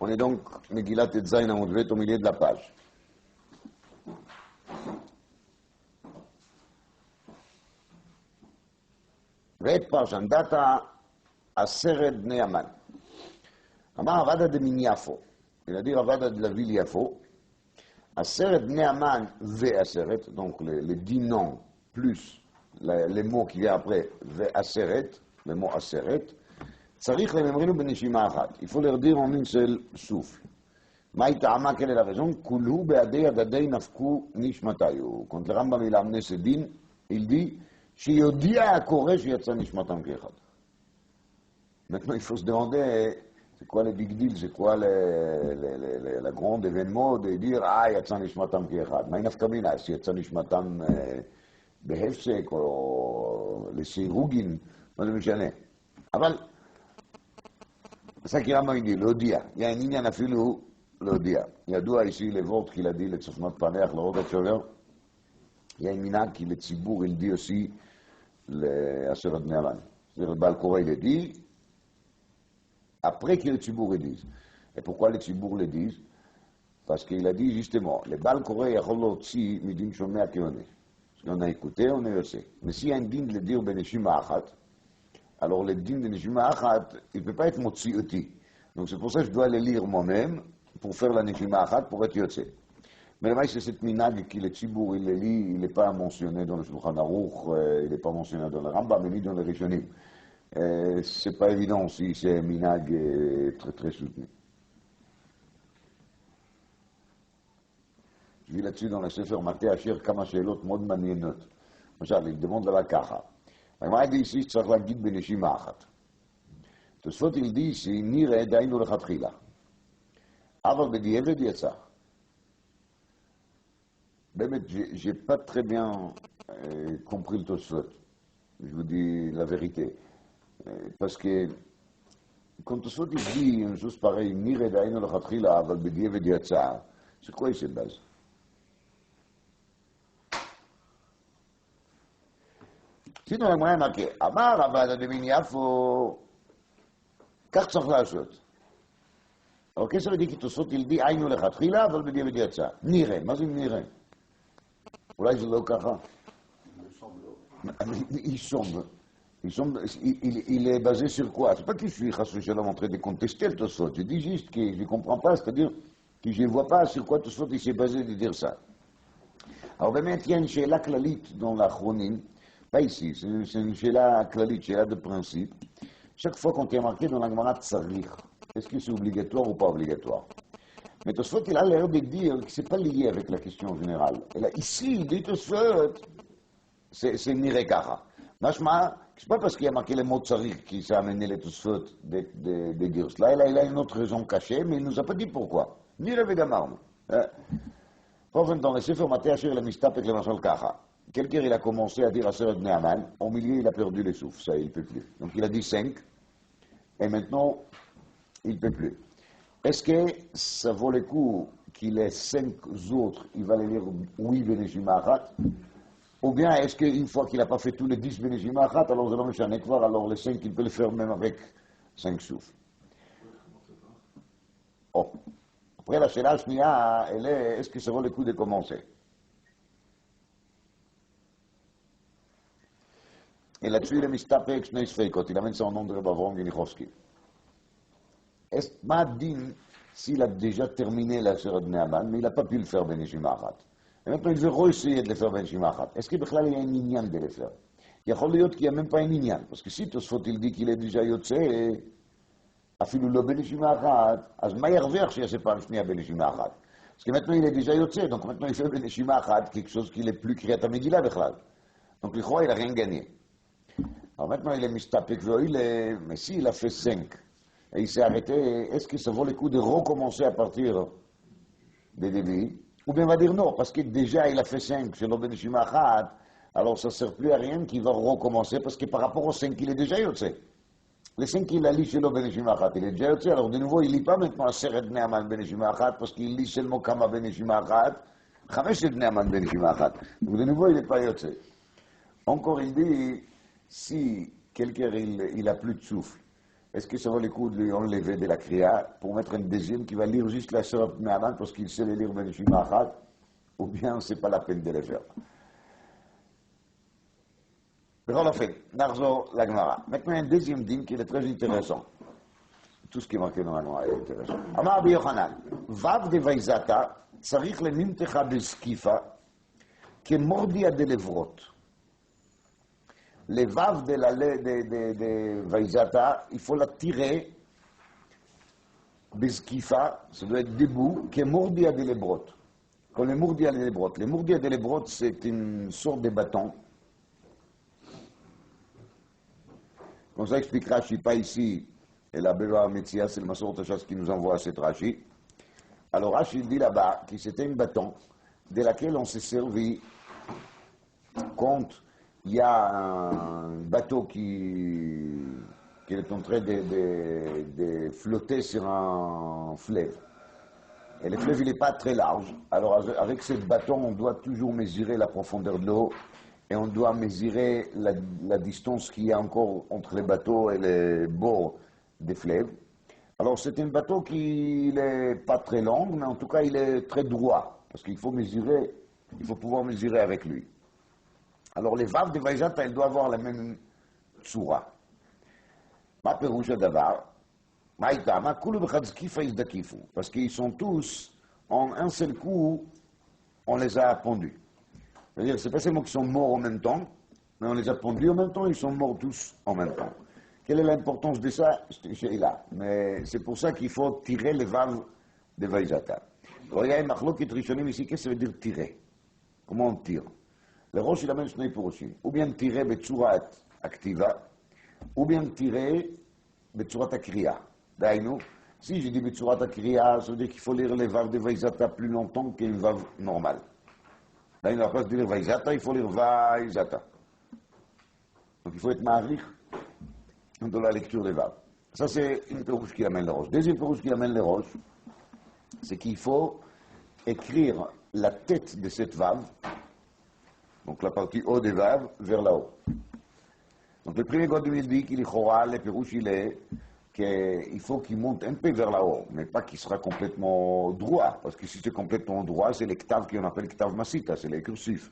On est donc Megillat Tetzain Amud Bet au milieu de la page. ואת פרשנדתא עשרת בני המן. אמר רבדא דמן יפו, c'est-à-dire רבדא דלוויל יפו, עשרת בני המן ועשרת, donc les 10 noms plus les mots qui viennent après, ועשרת, le mot עשרת, צריך לממרנו בנשימה אחת. Il faut leur dire en une seule souffle. מהי טעמה? quelle est la raison? כולהו בעדי הדדי נפקו נשמתיו. Quand le Rambam il a amené ce din, il dit שיודיע הקורא שיצא נשמתם כאחד. Maintenant, il faut se demander, c'est quoi le big deal, c'est quoi le grand événement de dire, יצא נשמתם כאחד. מה נפקא מינה? שיצא נשמתם בהפסק או לסירוגין, מה זה משנה? אבל, ça qui Rambam dit, להודיע. Il y a un עניין אפילו להודיע. ידוע ici les vôtres qu'il a dit, לצופנות פנח, לראות הצ'ובר. Il y a une minag qui, le tzibour, il dit aussi l'Aseret Bnei Haman. C'est-à-dire le Baal Korah, il le dit, après que le tzibour le dise. Et pourquoi le tzibour le dise? Parce qu'il a dit justement, le Baal Korah, il y a aussi midin shomea keone. Parce qu'on a écouté, on est aussi. Mais s'il y a un din de le dire beneshima achat, alors le din de neshima achat, il ne peut pas être motzi oti. Donc c'est pour ça que je dois le lire moi-même, pour faire la neshima achat, pour être yotze. Mais le c'est cette minag qui le tzibour, il le lit, il n'est pas mentionné dans le Shulchan Aruch, il n'est pas mentionné dans le Rambam, mais ni dans le Rishonim. C'est pas évident si c'est un minag très très soutenu. Je vis là-dessus dans le Sefer Maté Asher Kama Sheelot Mod Manienot. Il demande là-bas Kacha. Il dit ici, צריך להגיד בנשימה אחת. תוספות il dit ici, נראה דהיינו לכתחילה. אבל בדיעבד יצא. Bémet, j'ai pas très bien compris le Tosfot. Je vous dis la vérité. Parce que quand Tosfot il dit une chose pareille, Nire d'Aïno l'Chatchila, aval b'diavad yatsa, c'est quoi il se base? Sinon, la moyenne marquée, Amar Ravad de Min Yafo, כך צריך לעשות. Alors, qu'est-ce que ça veut dire que Tosfot il dit Aïno l'Chatchila, aval b'diavad yatsa? Nire, מה זה Nire? אולי זה לא ככה. Il est basé sur quoi? C'est pas que je suis en train de contester le Tosfot. Je dis juste que je ne comprends pas, c'est-à-dire que je ne vois pas sur quoi Tosfot il s'est basé de dire ça. Alors, באמת, il y a une sheila klalite dans la chronim, pas ici, c'est une sheila klalite, sheila de principe. Chaque fois qu'on est marqué dans la Gemara tsarich, est-ce que c'est obligatoire ou pas obligatoire? Mais Tosfot, il a l'air de dire que ce n'est pas lié avec la question générale. Et là, ici, il dit Tosfot, c'est Nirekaha. Machma, ce n'est pas parce qu'il y a marqué le mot tsarich qui s'est amené les Tosfot de dire cela. Il a une autre raison cachée, mais il ne nous a pas dit pourquoi. Nire vegamarm. Enfin, dans le Sefer Maté Asher le Mistapek le Mashal Kaha, quelqu'un il a commencé à dire Aseret Bnei Haman, au milieu il a perdu le souffle, ça il ne peut plus. Donc il a dit 5, et maintenant il ne peut plus. Est-ce que ça vaut le coup qu'il ait 5 autres, il va les lire oui beneshima achat? Ou bien est-ce qu'une fois qu'il n'a pas fait tous les 10 beneshima achat, alors je l'ai mis à alors les 5 il peut le faire même avec 5 souffles? Oh. Après la sheila shniya, elle est, est-ce que ça vaut le coup de commencer? Et là-dessus il est mistapek shnei sfeikot, il amène son nom de Reb Avraham Genichowski. Est-ce Madin, s'il a déjà terminé la Aseret Bnei Haman, mais il n'a pas pu le faire beneshima achat. Et maintenant il veut essayer de le faire beneshima achat. Est-ce qu'il y a un inyan de le faire? Il y a qu'il n'y a même pas un inyan, parce que si Tosfot il dit qu'il est déjà yotze, אפילו לא בנשימה אחת, אז מה ירוויח שיעשה פעם שנייה בנשימה אחת? parce que maintenant il est déjà יוצא, donc maintenant il fait בנשימה אחת quelque chose qui n'est plus קריאת המגילה בכלל. donc לכאורה il n'a rien gagné. alors maintenant il est מסתפק, mais si il a fait 5, et il s'est arrêté, est-ce que ça vaut le coup de recommencer à partir des débuts? Ou bien on va dire non, parce que déjà il a fait 5, c'est non בנשימה אחת, alors ça ne sert plus à rien qu'il va recommencer, parce que par rapport aux 5 il est déjà יוצא. Les 5 qu'il a lu chez beneshima achat, il est déjà yotze, alors de nouveau il ne lit pas maintenant Aseret Bnei Haman beneshima achat, parce qu'il lit seulement Kama beneshima achat, Chameshet Bnei Haman beneshima achat. Donc de nouveau il n'est pas yotze. Encore il dit, si quelqu'un il a plus de souffle, est-ce que ça vaut le coup de lui enlever de la kriya pour mettre un deuxième qui va lire juste la Aseret Ne'aman parce qu'il sait les lire Benishima Achat, ou bien c'est pas la peine de les faire. Bechol Ofen, Narzo la Gemara. Maintenant un deuxième dîme qui est très intéressant. Tout ce qui est marqué dans la Gemara est intéressant. Amar Rabbi Yochanan, Vav de Vaizata, צריך לממתך בזקיפה כמורדיה דלברot. Le vav de Vaizata, il faut la tirer bezkifa, ça doit être debout, que mordia de lebrot. Comme les mordia de lebrot. Les mordia de lebrot, c'est une sorte de bâton. Comme ça explique Rashi, pas ici, et la Beva Metzia, c'est le Masor Tachas qui nous envoie cette Rashi. Alors Rashi dit là-bas que c'était un bâton de laquelle on s'est servi quand il y a un bateau qui est en train de flotter sur un fleuve. Et le fleuve, il n'est pas très large. Alors, avec ce bâton, on doit toujours mesurer la profondeur de l'eau et on doit mesurer la distance qu'il y a encore entre les bateaux et les bords des fleuves. Alors, c'est un bateau qui n'est pas très long, mais en tout cas, il est très droit parce qu'il faut mesurer, il faut pouvoir mesurer avec lui. Alors les vaves de Vaizata, elles doivent avoir la même tsura. Ma perouche d'avar, maïtama, kulu b'chadzkifa izdakifu. Parce qu'ils sont tous, en un seul coup, on les a pendus. C'est-à-dire, c'est pas seulement qu'ils sont morts en même temps, mais on les a pendus en même temps, ils sont morts tous en même temps. Quelle est l'importance de ça? C'est là. Mais c'est pour ça qu'il faut tirer les vaves de Vaizata. Alors il y a un machlokit rishonim ici, qu'est-ce que ça veut dire tirer? Comment on tire? Le roche, il amène shnei pirushim. Ou bien tirer betzurat activa, ou bien tirer betzurat akriya. D'ailleurs, si je dis betzurat akriya, ça veut dire qu'il faut lire les vaves de Vaizata plus longtemps qu'une vave normale. D'ailleurs, à la place de lire Vaizata, il faut lire Vaizata. Donc il faut être marich dans la lecture des vaves. Ça, c'est une pirouche qui amène le roche. Deuxième pirouche qui amène le roche, c'est qu'il faut écrire la tête de cette vave, donc la partie haut des vaves, vers là-haut. Donc le premier Godim il dit qu'il est choral, le pirouche il est qu'il faut qu'il monte un peu vers là-haut, mais pas qu'il sera complètement droit, parce que si c'est complètement droit, c'est les ktav qu'on appelle ktav masita, c'est les cursifs.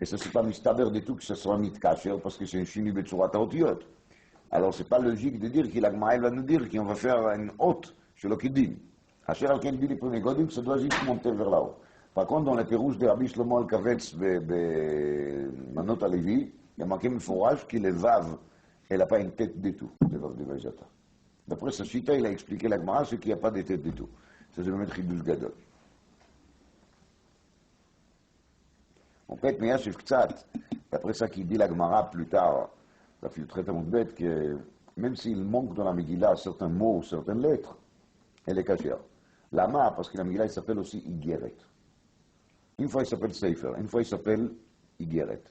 Et ça, c'est pas mistaber du tout que ce sera mitkacher, parce que c'est un chini betsurat aotiyot. Alors c'est pas logique de dire qu'il va nous dire qu'on va faire une haute chez le Kidim. Asher al-Ken dit le premier Godim, ça doit juste monter vers là-haut. Par contre, dans les pirouches de Rabbi Shlomo al-Kavetz Manot Alevi, il y a marqué Mefourage que les vaves, elle n'a pas une tête du tout, les vaves de Vaizata. D'après sa chita, il a expliqué la Gemara, c'est qu'il n'y a pas de tête du tout. Ça, c'est le maître Hidush Gadol. En fait, mais il y a d'après ça qu'il dit la Gemara plus tard, ça fait très bête que même s'il manque dans la Megillah certains mots, certaines lettres, elle est cachée. Lama, parce que la Megillah, il s'appelle aussi Igeret. Une fois, il s'appelle Sefer. Une fois, il s'appelle Igeret.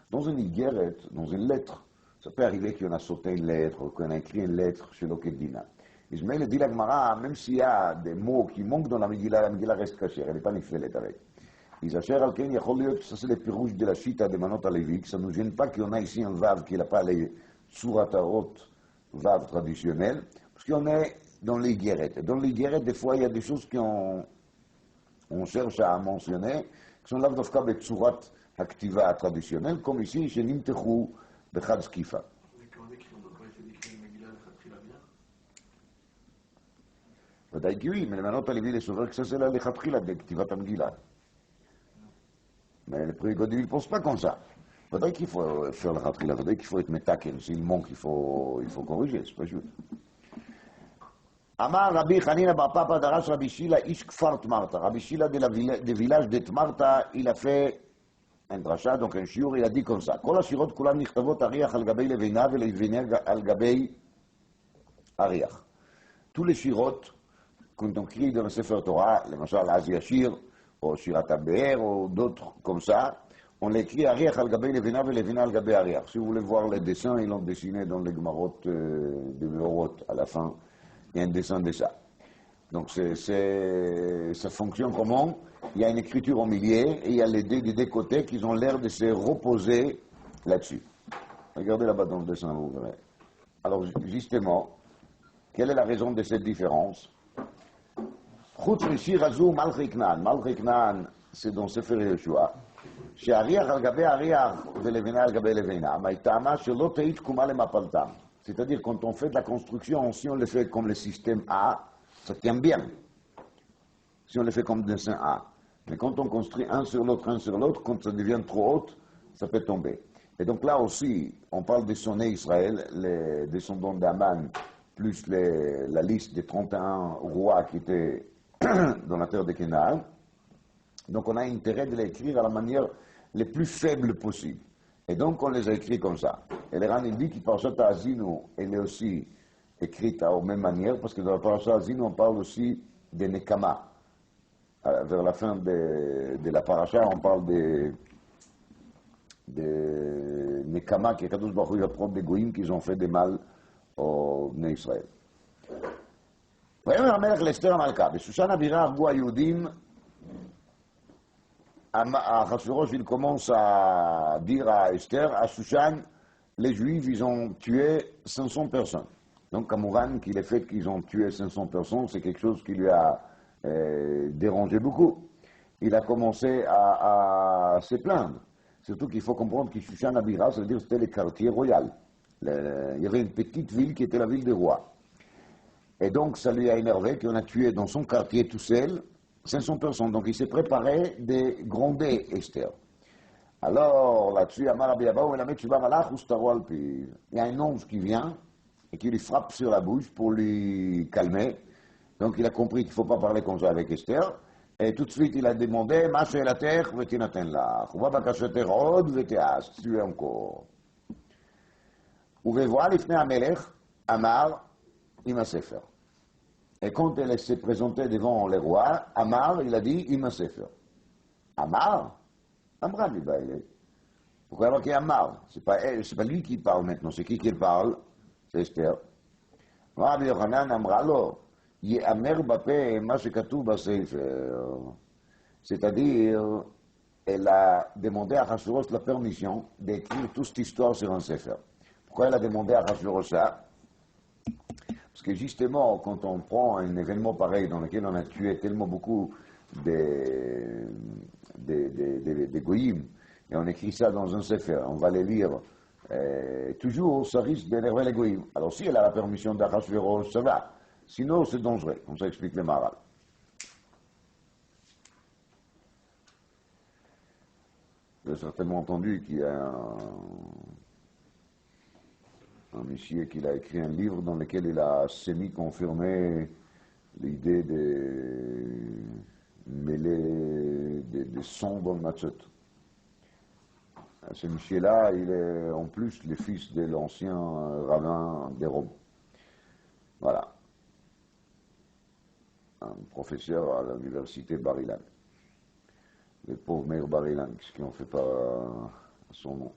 Dans une Igeret, dans une lettre, ça peut arriver qu'on a sauté une lettre, qu'on a écrit une lettre chez l'Okedina. Ismaël dit la Gemara, même s'il y a des mots qui manquent dans la Megillah reste cachée. Elle n'est pas niffelée avec. Isacher al-Ken, il ça c'est les pirouches de la Chita de Manot Alevi, ça ne nous gêne pas qu'on a ici un vav qui n'a pas les Tsuratarot, vav traditionnel, parce qu'on est dans les guérettes. Dans les guérettes, des fois, il y a des choses qu'on cherche à mentionner, qui sont là d'ofka de Tsurat activa traditionnelle, comme ici, chez Nimtechu de Chadzkifa. ודאי כי oui, mais le Manot Alevi, les sauveurs, que ça c'est là, les Chatchila de Ktivat Amgila. Mais le premier Godim, il ne pense pas comme ça. ודאי qu'il faut faire le Chatchila, ודאי qu'il faut être metaken. S'il manque, il faut corriger, c'est pas juste. Amar Rabbi Hanina bar Papa darash Rabbi Shila ish kfar Tmarta. Rabbi Shila de village de Tmarta, il a fait un drachat, donc un shiur, il a dit comme ça. כל השירות כולם נכתבות אריח על גבי לבינה ולבנה על גבי אריח. Tous les shirotes, quand on crie dans le Sefer Torah, למשל אז ישיר, ou Shirat HaBe'er, ou d'autres comme ça, on l'écrit Ariach al Gabei Levina et Levina al Gabei Ariach. Si vous voulez voir les dessins, ils l'ont dessiné dans les Gemarot de Beorot. À la fin, il y a un dessin de ça. Donc ça fonctionne comment? Il y a une écriture au milieu et il y a les deux côtés qui ont l'air de se reposer là-dessus. Regardez là-bas dans le dessin, vous verrez. Alors justement, Quelle est la raison de cette différence? חוץ משיר הזו מלכי כנען. מלכי כנען, c'est dans ספר יהושע, שהריח על גבי הריח ולבנה על גבי לבנה, מהטעמה שלא תהי תקומה למפלתם. C'est-à-dire, quand on fait de la construction, si on le fait comme le système A, ça tient bien. Si on le fait comme dessin A. Mais quand on construit un sur l'autre, quand ça devient trop haut, ça peut tomber. Et donc là aussi, on parle des sonnets Israël, les descendants d'Aman, plus la liste des 31 rois qui étaient dans la terre de Canaan. Donc on a intérêt de l'écrire à la manière la plus faible possible. Et donc on les a écrits comme ça. Et le Ran il dit que Parashat Azinu, elle est aussi écrite à la même manière, parce que dans la Parashat Azinu, on parle aussi de Nekama. Vers la fin de la Parasha, on parle de Nekama, qui est Kadosh Baruch Hu apprend des Goïm qui ont fait des mal aux Bnei Israël. ויאמר המלך לאסתר המלכה, בשושן הבירה הרגו היהודים, Achashverosh, il commence à dire à Esther, à Shushan, les Juifs, ils ont tué 500 personnes. Donc, Kamouvan, qu'il est fait qu'ils ont tué 500 personnes, c'est quelque chose qui lui a dérangé beaucoup. Il a commencé à se plaindre. Surtout qu'il faut comprendre que Shushan Abira, ça veut dire que c'était le quartier royal. Il y avait une petite ville qui était la ville des rois. Et donc, ça lui a énervé qu'on a tué dans son quartier tout seul 500 personnes. Donc, il s'est préparé de gronder Esther. Alors, là-dessus, Amar Rabbi Abba, il y a un ange qui vient et qui lui frappe sur la bouche pour lui calmer. Donc, il a compris qu'il ne faut pas parler comme ça avec Esther. Et tout de suite, il a demandé, Ma she'elater v'tinaten lach, uva bakashater od v'te'as, tu es encore. Uvevoa lifnei hamelech, Amar, Ima Sefer. Et quand elle s'est présentée devant les rois, Amar, il a dit, Ima Sefer. Amar? Amra lui baile. Pourquoi avoir qui Amar? C'est pas lui qui parle maintenant, c'est qui parle? C'est Esther. Rabbi Yochanan Amra lo, Ye'amer bape ma shekatuv basefer. C'est-à-dire, elle a demandé à Achashverosh la permission d'écrire toute cette histoire sur un Sefer. Pourquoi elle a demandé à Achashverosh ça? Parce que justement, quand on prend un événement pareil dans lequel on a tué tellement beaucoup de goïms, et on écrit ça dans un sefer, on va les lire, toujours ça risque d'énerver les goïms. Alors si elle a la permission d'Achashverosh, ça va. Sinon, c'est dangereux, comme ça explique le Maharal. Vous avez certainement entendu qu'il y a un monsieur qui a écrit un livre dans lequel il a semi-confirmé l'idée de mêler des sons dans le matzot. Ce monsieur-là, il est en plus le fils de l'ancien rabbin des Roms. Voilà. Un professeur à l'université Bar-Ilan. Le pauvre Meir Bar-Ilan, ce qu'on ne fait pas son nom.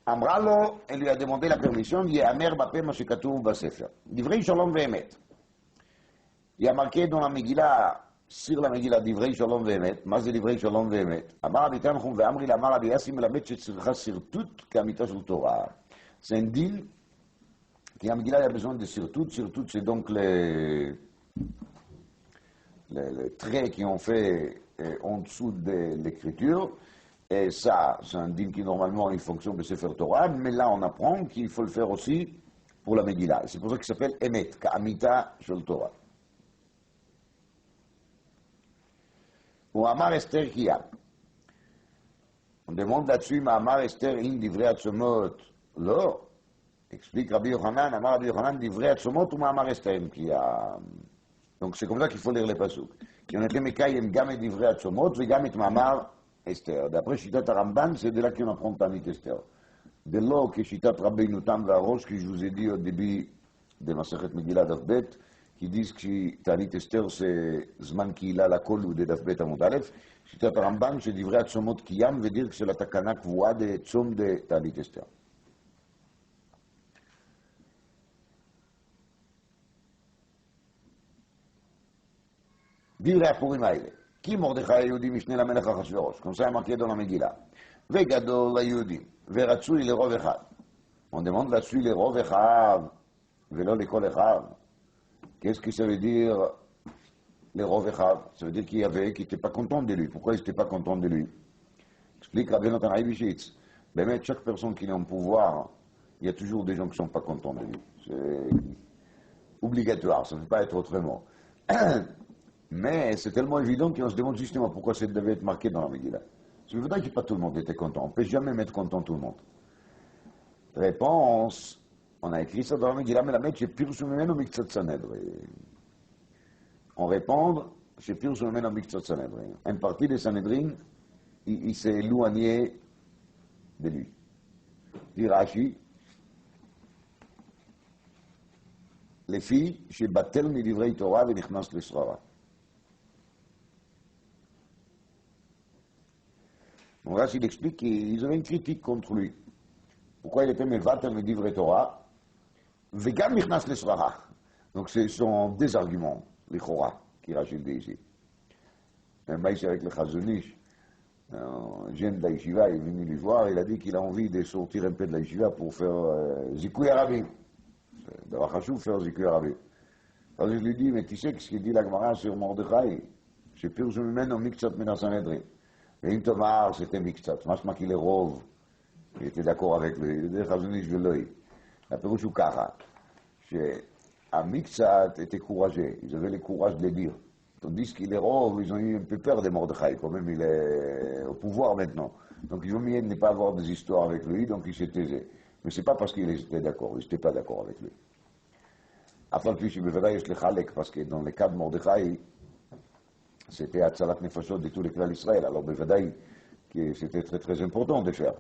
Amralo, elle lui a demandé la permission, Ye'amer bape ma shekatuv basefer. Divrei shalom ve'emet. Il y a marqué dans la Megillah, sur la Megillah, Divrei shalom ve'emet. Ma c'est Divrei shalom ve'emet. Amar Rabbi Tanchum ve'amri l'amar Rabbi Yassi melamed shetzircha sirtut k'amita shel Torah. C'est un din qui a Megillah, il y a besoin de sirtut. Sirtut, c'est donc les traits qui ont fait en dessous de l'écriture. Et ça, c'est un din qui normalement il fonctionne de Sefer Torah, mais là on apprend qu'il faut le faire aussi pour la Megillah. C'est pour ça qu'il s'appelle Emet, Ka'amita Shel Torah. Ou Amar Esther Kiyam. On demande là-dessus, mais Amar Esther in divrei atzomot. Lo, explique Rabbi Yochanan, Amar Rabbi Yochanan divrei atzomot ou Amar Esther Kiyam. Donc c'est comme ça qu'il faut lire les pasuk. Qui ont été mekayem gam et divrei atzomot, et gam et Mamar Esther. D'après Shitat Ramban, c'est de là qu'on apprend Tanit Esther. De là que Shitat Rabbeinu Tam Varosh, que je vous ai dit au début de Masachet Megillah Daf Bet, qui disent que Tanit Esther c'est Zman Kihila Lakol ou de Daf Bet Amud Aleph. Shitat Ramban, c'est divrei atzomot Kiyam, veut dire que c'est la takana kvoa de Tzom de Tanit Esther. Divrei Apurim Haile. כי מרדכי היהודי משנה למלך אחשוורוש, כמו זה marqué dans la Megillah, וגדול ליהודים, ורצוי לרוב אחד. On demande là-dessus les Rov Echav, Velo les Kol Echav. Qu'est-ce que ça veut dire, les Rov Echav? Ça veut dire qu'il y avait qui n'étaient pas contents de lui. Pourquoi ils n'étaient pas contents de lui? Explique Rabbi Natan Aibishitz. Mais chaque personne qui est en pouvoir, il y a toujours des gens qui ne sont pas contents de lui. C'est obligatoire, ça ne peut pas être autrement. Mais c'est tellement évident qu'on se demande justement pourquoi ça devait être marqué dans la Megillah. C'est vrai que pas tout le monde était content. On ne peut jamais mettre content tout le monde. Réponse, on a écrit ça dans la Megillah, mais la Megillah, c'est pire sur le Miktsat Sanhedrin. On répond, c'est pire sur le Miktsat Sanhedrin. Une partie des Sanhedrin, il s'est éloigné de lui. Dit Rashi, les filles, chez Batel Midivrei Torah et Nichnas Lesrara. Donc Rashi il explique qu'ils avaient une critique contre lui. Pourquoi il était Mevatel Midivrei Torah, Vegam Nichnas Lesrara. Donc ce sont des arguments, les Chora, qui Rashi dit ici. Un maïs avec le Chazonish. Un jeune de la yeshiva est venu lui voir, il a dit qu'il a envie de sortir un peu de la yeshiva pour faire Zikouy Arabim. D'avoir Khashou faire Zikouy Arabim. Alors je lui dis, mais tu sais ce qu'il dit la Gemara sur Mordechai? C'est pire je me mène au Miktsat Mina Sanhedrin. Et une Tomar, c'était Miktsat. Machma qu'il est rove. Il était d'accord avec lui. Il dit, Chazonish Veloï. La Pérouche ou Kara. À Miktsat était courageux. Ils avaient le courage de le dire. Tandis qu'il est rove, ils ont eu un peu peur de Mordechai. Quand même, il est au pouvoir maintenant. Donc ils ont mis ne pas avoir des histoires avec lui, donc il s'est taisé. Mais ce n'est pas parce qu'ils étaient d'accord, ils n'étaient pas d'accord avec lui. Après, puis, je me verrai, je le chalek, parce que dans le cas de Mordechai, c'était Atzalat Nefashot de tous les clans d'Israël. Alors, Bevadaï, c'était très très important de faire.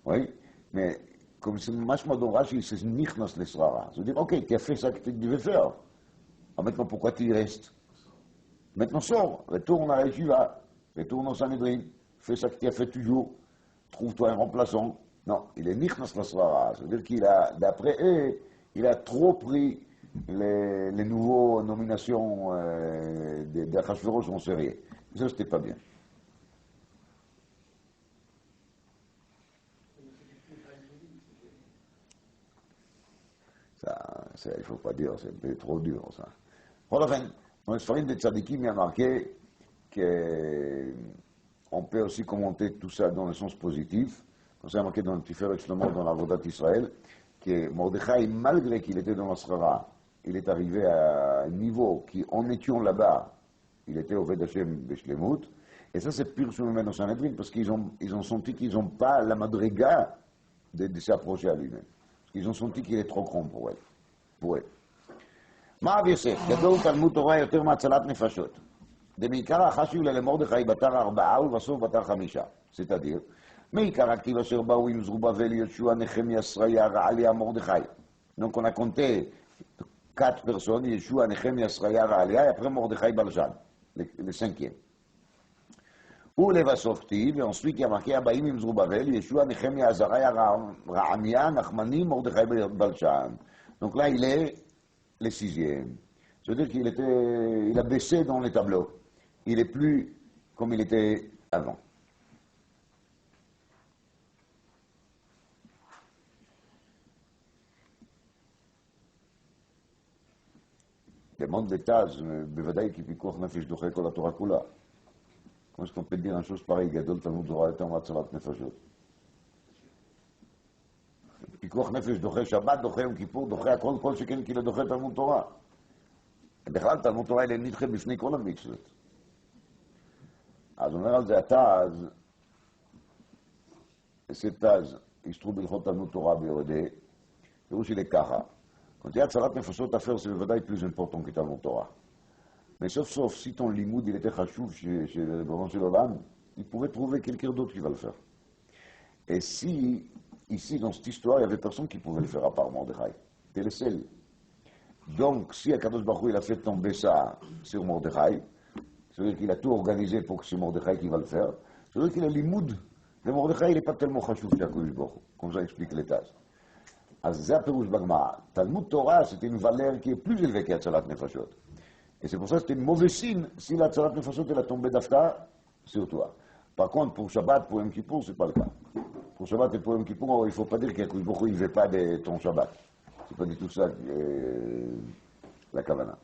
Oui, mais comme c'est machma dans Rashi, c'est Nichnas Lesrara. Ça veut dire, ok, tu as fait ça que tu devais faire. Alors maintenant, pourquoi tu y restes? Maintenant, sors, retourne à la Yeshiva, retourne au Sanhedrin, fais ça que tu as fait toujours, trouve-toi un remplaçant. Non, il est Nichnas Lesrara. Ça veut dire qu'il a, d'après eux, il a trop pris les nouveaux nominations d'Achashverosh en sérieux. Ça, c'était pas bien. Ça, il ne faut pas dire, c'est un peu trop dur, ça. Enfin, dans le Sfarim de Tzadikim, il y a marqué qu'on peut aussi commenter tout ça dans le sens positif. Comme ça, il y a marqué dans le Tiferet Shlomo, dans la Vodat Israël, que Mordechai, malgré qu'il était dans la Srara, il est arrivé à un niveau qui, en étant là-bas, il était au Ved Hashem Beshlemut. Et ça, c'est pur sur le même Sanhedrin, parce qu'ils ont senti qu'ils n'ont pas la madriga de s'approcher à lui-même. Ils ont senti qu'il est trop grand pour eux. מה רב יוסף? גדול תלמוד תורה יותר מהצלת נפשות. דמעיקר החשיב למרדכי בתר 4 ובסוף בתר 5. c'est-à-dire, מעיקר הכתיב אשר באו עם זרובבל יהושע נחמיה שריה רעליה מרדכי. Donc on a compté 4 personnes, Yeshua, Nehemia, Sraya, Ra'alia, et après Mordechai Balshan, le 5e. Ou les Vasoftiv, et ensuite il y a marqué Abaïm im Zrubavel, Yeshua, Nehemia, Azaraya, Ra'amia, Nachmani, Mordechai Balshan. Donc là, il est le 6e. C'est-à-dire qu'il a baissé dans les tableaux. Il n'est plus comme il était avant. demande des tâches, בוודאי כי פיקוח נפש דוחה כל התורה כולה. כמו שאתה peut dire une chose pareille, גדול תלמוד תורה יותר מהצלת נפשות. פיקוח נפש דוחה שבת, דוחה יום כיפור, דוחה הכל, כל שכן כאילו דוחה תלמוד תורה. בכלל תלמוד תורה אלה נדחה בפני כל המצוות. אז אומר על זה התז, זה תז, ישתרו בהלכות תלמוד תורה ביורדי, פירוש שלי ככה. Quand il y a Tzalat Nefashot à faire, c'est le plus important que Talmud Torah. Mais sauf si ton limoud il était chashuv chez le Rebbeinu Shel Olam, il pouvait trouver quelqu'un d'autre qui va le faire. Et si, ici, dans cette histoire, il y avait personne qui pouvait le faire à part Mordechai. C'était le seul. Donc, si Akadosh Baruch Hu, il a fait tomber ça sur Mordechai, c'est-à-dire qu'il a tout organisé pour que c'est Mordechai qui va le faire, c'est-à-dire qu'il a limoud de Mordechai, il n'est pas tellement chashuv chez Akadosh Baruch Hu, comme ça explique les tâches. אז זה הפירוש בגמרא. תלמוד תורה, c'est une valeur qui est plus élevée qu'Atzalat Nefashot. Et c'est pour ça que c'était une mauvaise signe si l'Atzalat Nefashot elle a tombé d'Afta sur toi. Par contre, pour Shabbat, pour Yom Kippour, c'est pas le cas. Pour pour Shabbat et pour Yom Kippour, il ne faut pas dire qu'il ne veut pas de ton Shabbat. C'est pas du tout ça la Kavana.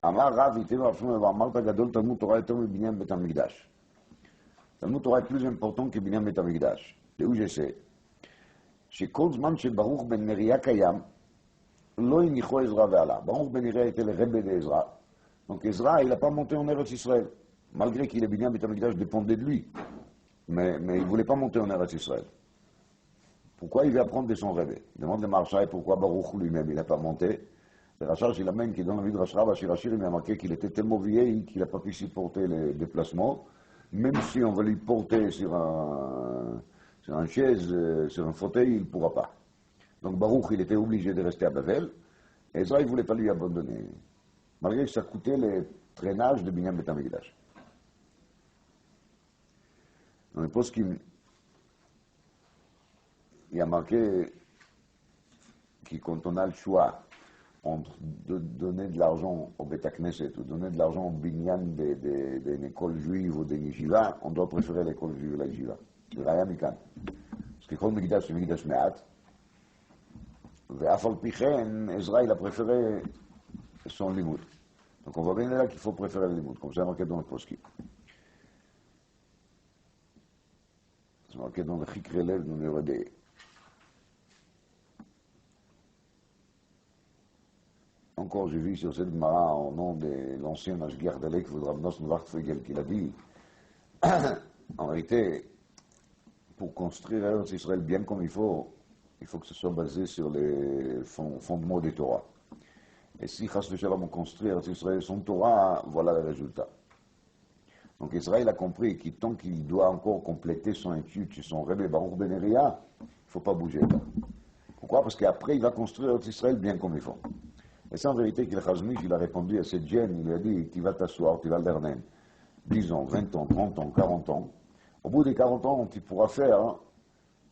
אמר רב איתנו רב שמואל ואמרת גדול תלמוד תורה יותר מבניין בית המקדש. תלמוד תורה est plus important כבניין בית המקדש. והוא זה שכל זמן שברוך בן נריה קיים, לא הניחו עזרא ועלה. ברוך בן נריה était le rebbe d'Ezra. Donc Ezra, il n'a pas monté en Eretz Israël, malgré qu'il est bien beit HaMikdash dépendait de lui. Mais il ne voulait pas monter en Eretz Israël. Pourquoi il veut apprendre de son rebbe? Il demande le Maharsha pourquoi Baruch lui-même il n'a pas monté. Le Rachar, il amène qu'il dans la vie de Rachar, Bachir Hachir, il m'a marqué qu'il était tellement vieil qu'il n'a pas pu supporter les déplacements. Même si on veut lui porter sur une chaise, sur un fauteuil, il ne pourra pas. Donc Baruch, il était obligé de rester à Bavel. Et Ezra, il ne voulait pas lui abandonner. Malgré que ça coûtait le traînage de Binyan Beit HaMikdash. Dans le poste il y a marqué que quand on a le choix entre donner de l'argent au Beit HaKnesset ou donner de l'argent au Binyan d'une école juive ou d'une yeshiva, on doit préférer l'école juive ou la yeshiva. Le Raya Mikan. Parce que כל מקדש c'est מקדש מעט, ואף על פי כן, עזרא il a préféré son limoud. Donc on voit bien là qu'il faut préférer le limoud, comme c'est marqué dans le poskim. C'est marqué dans le Chikre Lev numéro 2. Encore, j'ai vu sur cette Gemara au nom de l'ancien Ashgar Dalek, Rabnos Nvartfegel, qu'il a dit, en réalité, pour construire Eretz Israël bien comme il faut que ce soit basé sur les fondements des Torah. Et si Chas V'Shalom construit Eretz Israël son Torah, voilà le résultat. Donc Israël a compris que tant qu'il doit encore compléter son étude chez son Rebbe Baruch Ben Neria, il ne faut pas bouger. Pourquoi? Parce qu'après, il va construire Eretz Israël bien comme il faut. Et c'est en vérité que le Chazmish, il a répondu à cette gêne, il lui a dit, tu vas t'asseoir, tu vas le dernier, 10 ans, 20 ans, 30 ans, 40 ans. Au bout des 40 ans, tu pourras faire,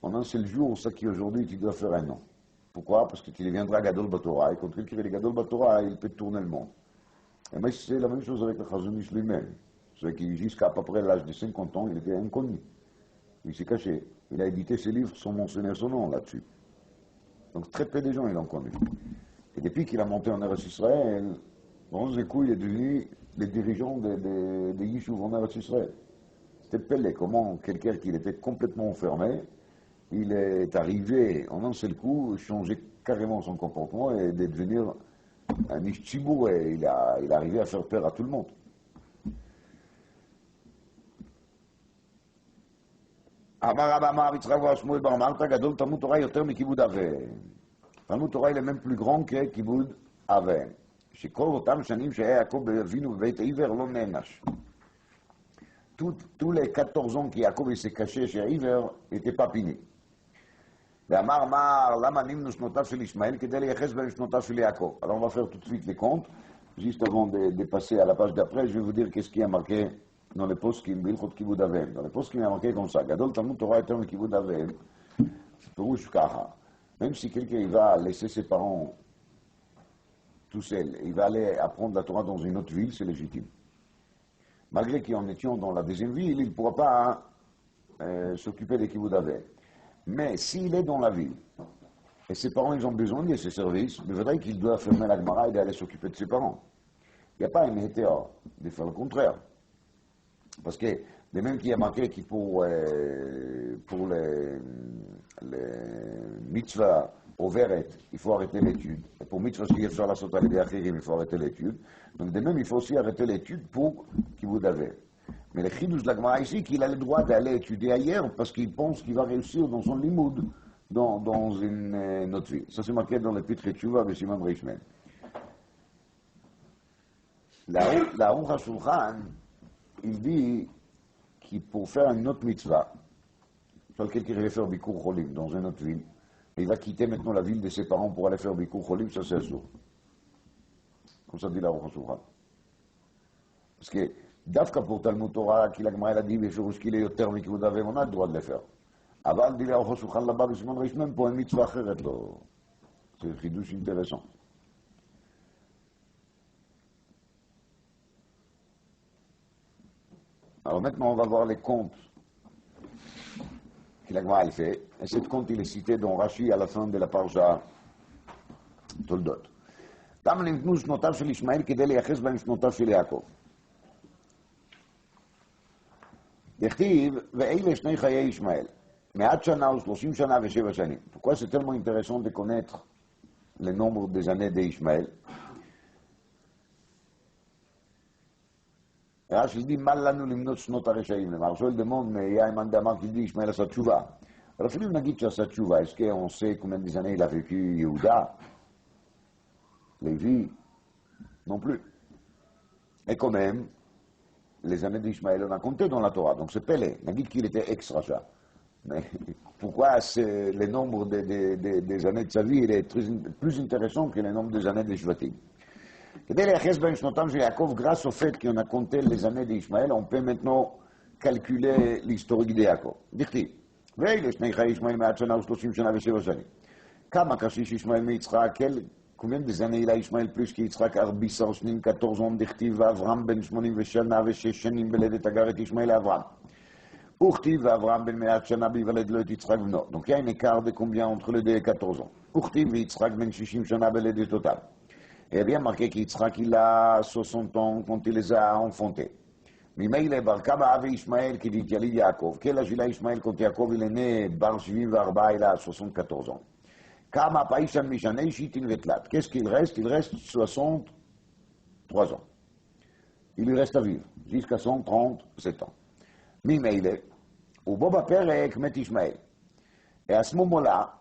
en un seul jour, ce qui aujourd'hui, tu dois faire un an. Pourquoi? Parce que tu deviendras Gadol Batorah, et quand quelqu'un est Gadol Batorah, il peut tourner le monde. Et mais c'est la même chose avec le Chazmish lui-même. C'est qu'il, jusqu'à peu près l'âge de 50 ans, il était inconnu. Il s'est caché. Il a édité ses livres sans mentionner son nom là-dessus. Donc très peu de gens l'ont connu. Et depuis qu'il a monté en Eretz Israël, dans un coup, il est devenu le dirigeant des Yishuv en Eretz Israël. C'était Pellé, comment quelqu'un qui était complètement enfermé, il est arrivé en un seul coup, changer carrément son comportement et de devenir un Ish Tzibour, et il est arrivé à faire peur à tout le monde. אמר רבא אמר יצחק בר שמואל בר אמרת גדול תלמוד תורה יותר מכיבוד אב ואם. תלמוד תורה il est même plus grand que כיבוד אב ואם. שכל אותם שנים שהיה יעקב אבינו בבית עיוור לא נענש. Tous les 14 ans qu'Yaakov s'est caché chez עיוור n'étaient pas punis. ואמר למה נמנו שנותיו של ישמעאל כדי לייחס בין שנותיו של יעקב. Alors on va faire tout de suite les comptes. Juste avant de passer à la page d'après, je vais vous dire qu'est-ce qui a marqué dans les poskim, Bilchot Kibud Avem. Dans les poskim, il y a marqué comme ça. Gadol Talmud Torah eter Kibud Avem. C'est perouche kaha. Même si quelqu'un va laisser ses parents tout seul, il va aller apprendre la Torah dans une autre ville, c'est légitime. Malgré qu'en étant dans la deuxième ville, il ne pourra pas s'occuper des Kibud Avem. Mais s'il est dans la ville, et ses parents ils ont besoin de ses services, il faudrait qu'il doit fermer la Gemara et d'aller s'occuper de ses parents. Il n'y a pas une hétéor de faire le contraire. Parce que, de même qu'il y a marqué que pour les mitzvahs au Veret, il faut arrêter l'étude. Et pour mitzvahs qui est sur la sota les achirim, il faut arrêter l'étude. Donc de même, il faut aussi arrêter l'étude pour Kibud Avem. Mais le chidouche de la Gemara ici, qu'il a le droit d'aller étudier ailleurs parce qu'il pense qu'il va réussir dans son limoud dans une autre ville. Ça c'est marqué dans le Pitre Tchouva de Simon Reichman. La Aruch HaShulchan, il dit que pour faire une autre mitzvah, quelqu'un qui va faire Bikur Cholim dans une autre ville, il va quitter maintenant la ville de ses parents pour aller faire Bikur Cholim, ça c'est assourd. Comme ça dit la Aruch HaShulchan. Parce que, Dafka pour Talmud Torah, qui la Gemara a dit, Befirouch qu'il est yoter mikibud avem, on a le droit de le faire. אבל דילי אוכל שולחן לבא בסימן רשמם, פה אין מצווה אחרת לו. זה חידוש אינטרסant. Alors maintenant, on va voir les comptes que la Gemara fait. Et cette compte, il est cité dans Rashi à la fin de la parasha Toldot. Tam ניתנו שנותיו של ישמעאל כדי לייחס בהם שנותיו של יעקב. דכתיב, ואלה שני חיי ישמעאל, 100 שנה ou 30 שנה ו7 שנים. Pourquoi c'est tellement intéressant de connaître le nombre des années d'Ishmaël? רש"י dit, מה לנו למנות שנות הרשעים? למר שואל דמון, יאי מאן דאמר כי די ישמעאל עשה תשובה. אבל אפילו אם נגיד שעשה תשובה, est-ce qu'on sait combien des années il a vécu Yehuda? Lévi? Non plus. Et quand même, les années d'Ishmaël, on a compté dans la Torah, donc c'est Pélé. On a dit qu'il était ex-rachat. Mais pourquoi le nombre des années de sa vie il est plus intéressant que le nombre des années de Shvatim? Grâce au fait qu'on a compté les années d'Ishmaël, on peut maintenant calculer l'historique de Yaakov. Dictif. Combien de années il a Ishmaël plus qu'Yitzhak? 14 ans d'Ichtiv, Avram ben 86 ושנים בלדת הגר את ישמעאל לאברהם. וכתיב ואברהם בן 100 שנה ביוולד לו את יצחק בנו. Donc il y a un écart de combien entre les deux et 14 ans. וכתיב ויצחק בן 60 שנה בלדת אותם. Et bien marqué qu'Yitzhak il a 60 ans quand il les a enfantés. ממילא בר כמה אבי ישמעאל כדית יליד יעקב. quel âge il a Ishmael quand Yaakov il est né? בר 74, il a 74 ans. Kama Païchan Mishanei Shitin Vetlat. Qu'est-ce qu'il reste? Il reste 63 ans. Il lui reste à vivre jusqu'à 137 ans. Mimeile, ou Boba Perek met Ishmael. Et à ce moment-là,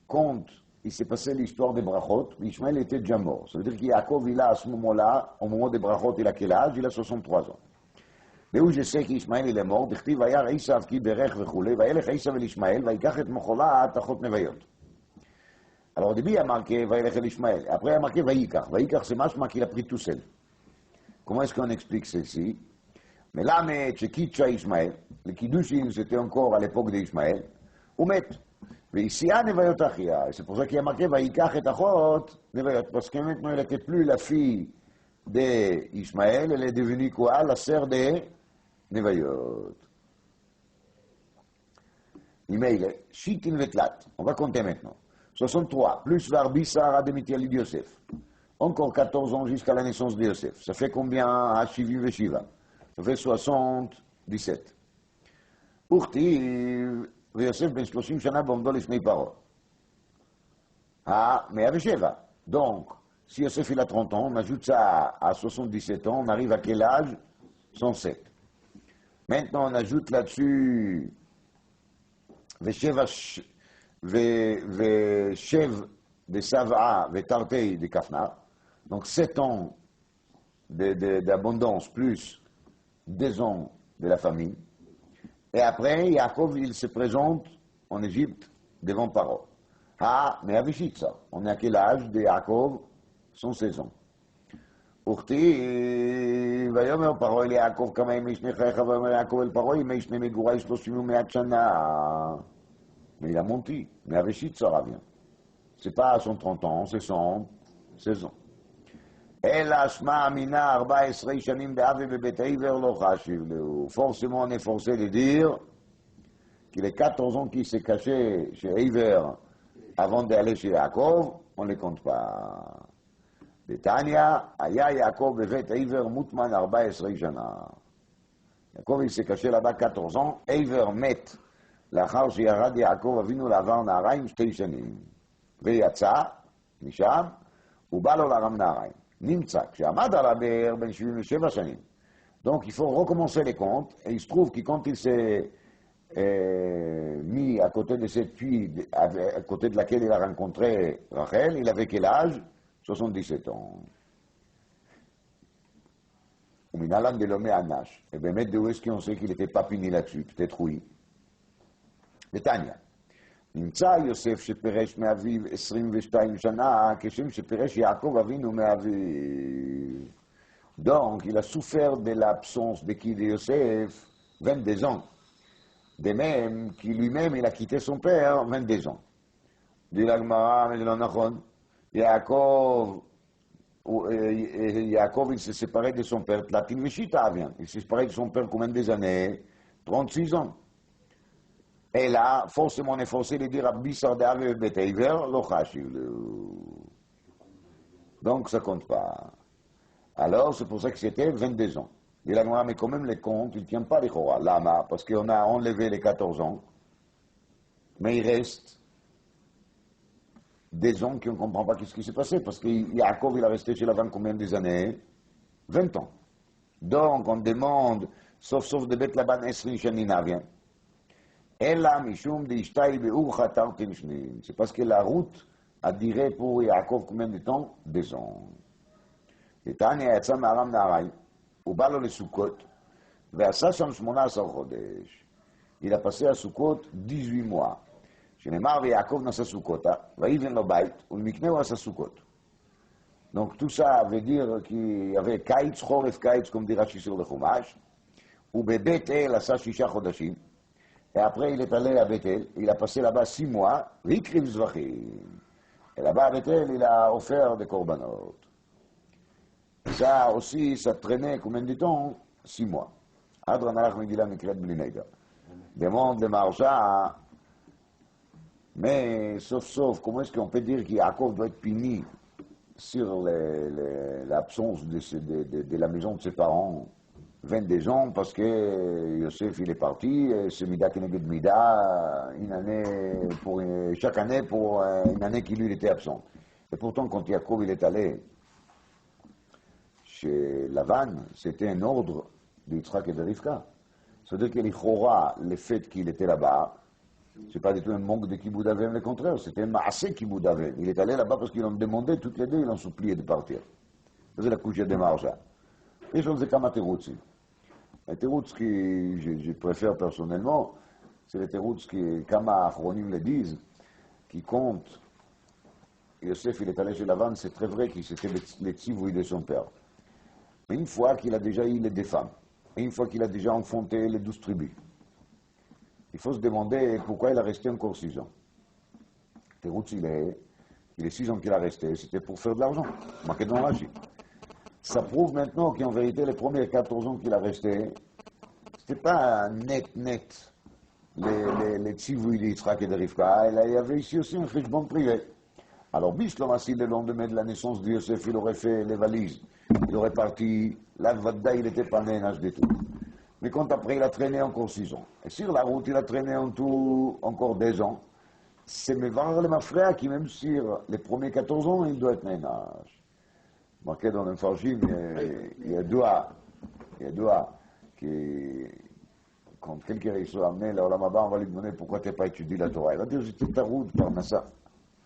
quand il s'est passé l'histoire des brachot, Ishmael était déjà mort. Ça veut dire qu'Yaakov, il a à ce moment-là, au moment des brachot, il a quel âge? Il a 63 ans. Et où je sais qu'Ishmael il est mort, d'chtiv Vayar Esav ki berech vechule, Vayelech Esav el Ishmael, Vayikach et Mochola Tachot Nevayot. Alors au début, il y a marqué Vayelech el Ishmael. Après, il y a marqué Vayikach. Vayikach, c'est machma qu'il a pris tout seul. Comment est-ce qu'on explique ceci? Mais là, mais Tchekitcha Ishmael, le Kiddushin, c'était encore à l'époque d'Ishmael, ou met. Veïsia Nevayot Achia. C'est pour ça qu'il y a marqué Vayikach et Achot Nevayot. Parce que maintenant, elle n'était plus la fille d'Ishmael, elle est devenue quoi? La sœur de Nevayot. Email, Shitin Vetlat. On va compter maintenant. 63, plus Varbi Sarah de Mitialid Yosef. Encore 14 ans jusqu'à la naissance de Yosef. Ça fait combien à Shivi Veshiva? Ça fait 77. Urtiv, Yosef ben 30 shana bomdo lifnei paro. Ah, mais avec Sheva. Donc, si Yosef il a 30 ans, on ajoute ça à 77 ans, on arrive à quel âge? 107. Maintenant, on ajoute là-dessus Vesheva Veshev de Sav'a Vetartei de Kafna. Donc 7 ans d'abondance plus 2 ans de la famine. Et après, Yaakov, il se présente en Égypte devant Paro. Ah, mais avec ça, on est à quel âge de Yaakov? 116 ans. וכתיב, ויאמר פרעה אל יעקב כמה ימי שני חייך, ויאמר יעקב אל פרעה ימי שני מגורי 30 שנה. Mais il a menti. Mais avec Shit, ça revient. C'est pas à 130 ans, c'est 116 ans. אלא שמע מינה 14 שנים באבי בבית עבר לא חשיב לו. Forcément, on est forcé de dire qu'il est 14 ans qui s'est caché chez Iver avant d'aller chez Yaakov, on ne les compte pas. בתניא, היה יעקב בבית עבר מוטמן 14 שנה. יעקב il s'est caché là-bas 14 ans, עבר מת לאחר שירד יעקב אבינו לעבר נהריים 2 שנים. ויצא משם, ובא לו לארם נהריים. נמצא, כשעמד על הבאר בן 77 שנים. Donc il faut recommencer les comptes, et il se trouve que quand il s'est mis à côté de cette fille, à côté de laquelle il a rencontré Rachel, il avait quel âge? 77 ans. Ou minalan de l'homme à Nash. Et bien, d'où est-ce qu'on sait qu'il n'était pas puni là-dessus? Peut-être oui. Netanya. נמצא יוסף שפירש מאביו 22 שנה, כשם שפירש יעקב אבינו מאביו. Donc, il a souffert de l'absence de qui de Yosef 22 ans. De même qu'il lui-même, il a quitté son père 22 ans. Dit la Gemara, mais non, nachon. Yaakov, Yaakov, il s'est séparé de son père, Tlatin Meshita vient. Il s'est séparé de son père combien des années? 36 ans. Et là, forcément, on est forcé de dire Rabbi Sardav et Beteiver, l'Ochashi. Donc, ça compte pas. Alors, c'est pour ça que c'était 22 ans. Il a dit, mais quand même, les comptes, il ne tient pas les Chora. Lama, parce qu'on a enlevé les 14 ans. Mais il reste des gens qui ne comprennent pas ce qui s'est passé. Parce que Yaakov, il a resté chez Lavan combien des années? 20 ans. Donc, on demande, sauf de Bet Laban Esri Shanina, vient. Ella Mishum de Ishtaï Beur Khatar Tinshnin. C'est parce que la route a duré pour Yaakov combien de temps? 2 ans. Et Tania Yatsa Maram Naray, ou Balo le Sukkot, ועשה שם 18 חודש. Il a passé à Sukkot 18 mois. שנאמר ויעקב נשא סוכותה, ויבן לו בית, ולמקנהו עשה סוכות. Donc tout ça veut dire qu'il y avait קיץ, חורף קיץ, comme dit Rashi sur le Chumash, ובבית אל עשה 6 חודשים, et après il est allé à Bethel, il a passé là-bas 6 mois, והקריב זבחים. Et là-bas à Bethel, il a offert des korbanot. Ça aussi, ça traînait combien de temps? 6 mois. Adran alach Megillah Mikret Bli Neder. Demande le Maharsha, mais sauf, comment est-ce qu'on peut dire qu'Yaakov doit être puni sur l'absence de la maison de ses parents 22 ans parce que Yosef il est parti, c'est Mida Keneged Mida, chaque année pour une année qui lui il était absent. Et pourtant, quand Yaakov il est allé chez Lavan, c'était un ordre d'Yitzhak et de Rivka. C'est-à-dire qu'il aura le fait qu'il était là-bas, c'est pas du tout un manque de Kiboud Avem, le contraire, c'était un Maasé Kiboud Avem. Il est allé là-bas parce qu'ils l'ont demandé, toutes les deux, ils l'ont supplié de partir. Ça, c'est la couche de Marja. Et je sais comme un teroutz. Un teroutz que je préfère personnellement, c'est le teroutz que, comme Achronim le disent, qui compte. Yosef, il est allé chez Lavan, c'est très vrai qu'il c'était les tzivouilles de son père. Mais une fois qu'il a déjà eu les 2 femmes, et une fois qu'il a déjà enfanté les 12 tribus, il faut se demander pourquoi il a resté encore 6 ans. Teroutz, il est 6 ans qu'il a resté, c'était pour faire de l'argent, marqué dans Rashi. Ça prouve maintenant qu'en vérité, les premiers 14 ans qu'il a resté, c'était pas net, les tzivouilles d'Yitzhak et de Rivka, il y avait ici aussi un cheshbon privé. Alors, Bishlom, si le lendemain de la naissance de Yosef, il aurait fait les valises, il aurait parti, là, Vadda, il n'était pas né, nage du tout. Mais quand après, il a traîné encore 6 ans. Et sur la route, il a traîné en tout encore 2 ans. C'est mes frère qui, même sur les premiers 14 ans, il doit être ménage. Marqué dans le Farjim, il y a doigt que quand quelqu'un est amené là, on va lui demander pourquoi tu n'as pas étudié la Torah. Il va dire, j'étais ta route par Massa.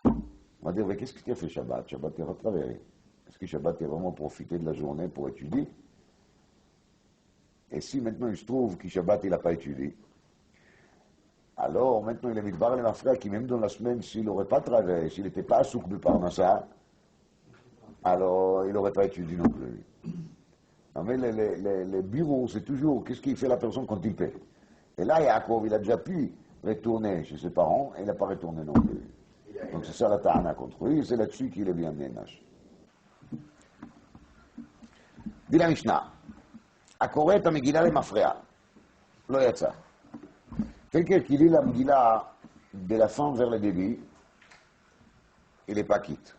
On va dire, mais qu'est-ce que tu as fait Shabbat? Shabbat, tu as travaillé. Est-ce que Shabbat, tu as vraiment profité de la journée pour étudier? Et si maintenant il se trouve que Shabbat, il n'a pas étudié, alors maintenant il a mis de voir les frères qui, même dans la semaine, s'il n'aurait pas travaillé, s'il n'était pas à souk de Parnassa, alors il n'aurait pas étudié non plus. Non, mais les bureaux, c'est toujours qu'est-ce qu'il fait la personne quand il paie. Et là, Yaakov, il a déjà pu retourner chez ses parents et il n'a pas retourné non plus. Donc c'est ça la ta'ana contre lui, et c'est là-dessus qu'il est bien ménage. Dit la Mishnah, הקורא את המגילה למפרע, לא יצא. Quelqu'un qui lit la Megillah de la fin vers le début, il n'est pas quitte.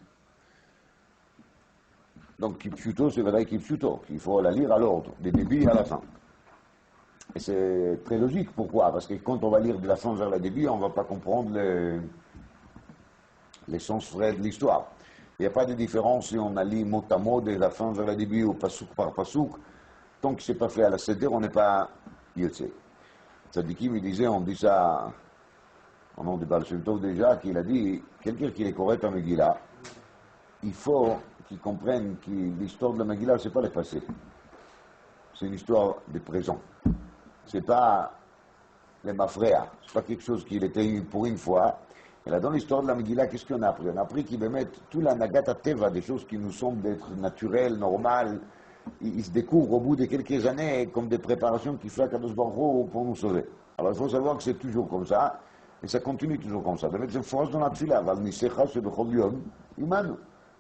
Donc Kipchuto, c'est vrai Kipchuto, qu'il faut la lire à l'ordre, du début à la fin. Et c'est très logique, pourquoi? Parce que quand on va lire de la fin vers le début, on ne va pas comprendre les sens vrais de l'histoire. Il n'y a pas de différence si on a lu mot à mot de la fin vers le début ou pasouk par pasouk. Tant que ce n'est pas fait à la seder, on n'est pas yotze. Tzadikim, il disait, on dit ça au nom de Baal Shem Tov déjà, qu'il a dit, quelqu'un qui est correct en Megillah, il faut qu'il comprenne que l'histoire de la Megillah, ce n'est pas le passé. C'est une histoire du présent. Ce n'est pas les mafréas. Ce n'est pas quelque chose qui était eu pour une fois. Et là, dans l'histoire de la Megillah, qu'est-ce qu'on a appris? On a appris qu'il va mettre tout la Nagata Teva, des choses qui nous semblent d'être naturelles, normales. Il se découvre au bout de quelques années comme des préparations qu'il fait à Kadosh Baruch Hu pour nous sauver. Alors il faut savoir que c'est toujours comme ça, et ça continue toujours comme ça. C'est une force dans la tfila,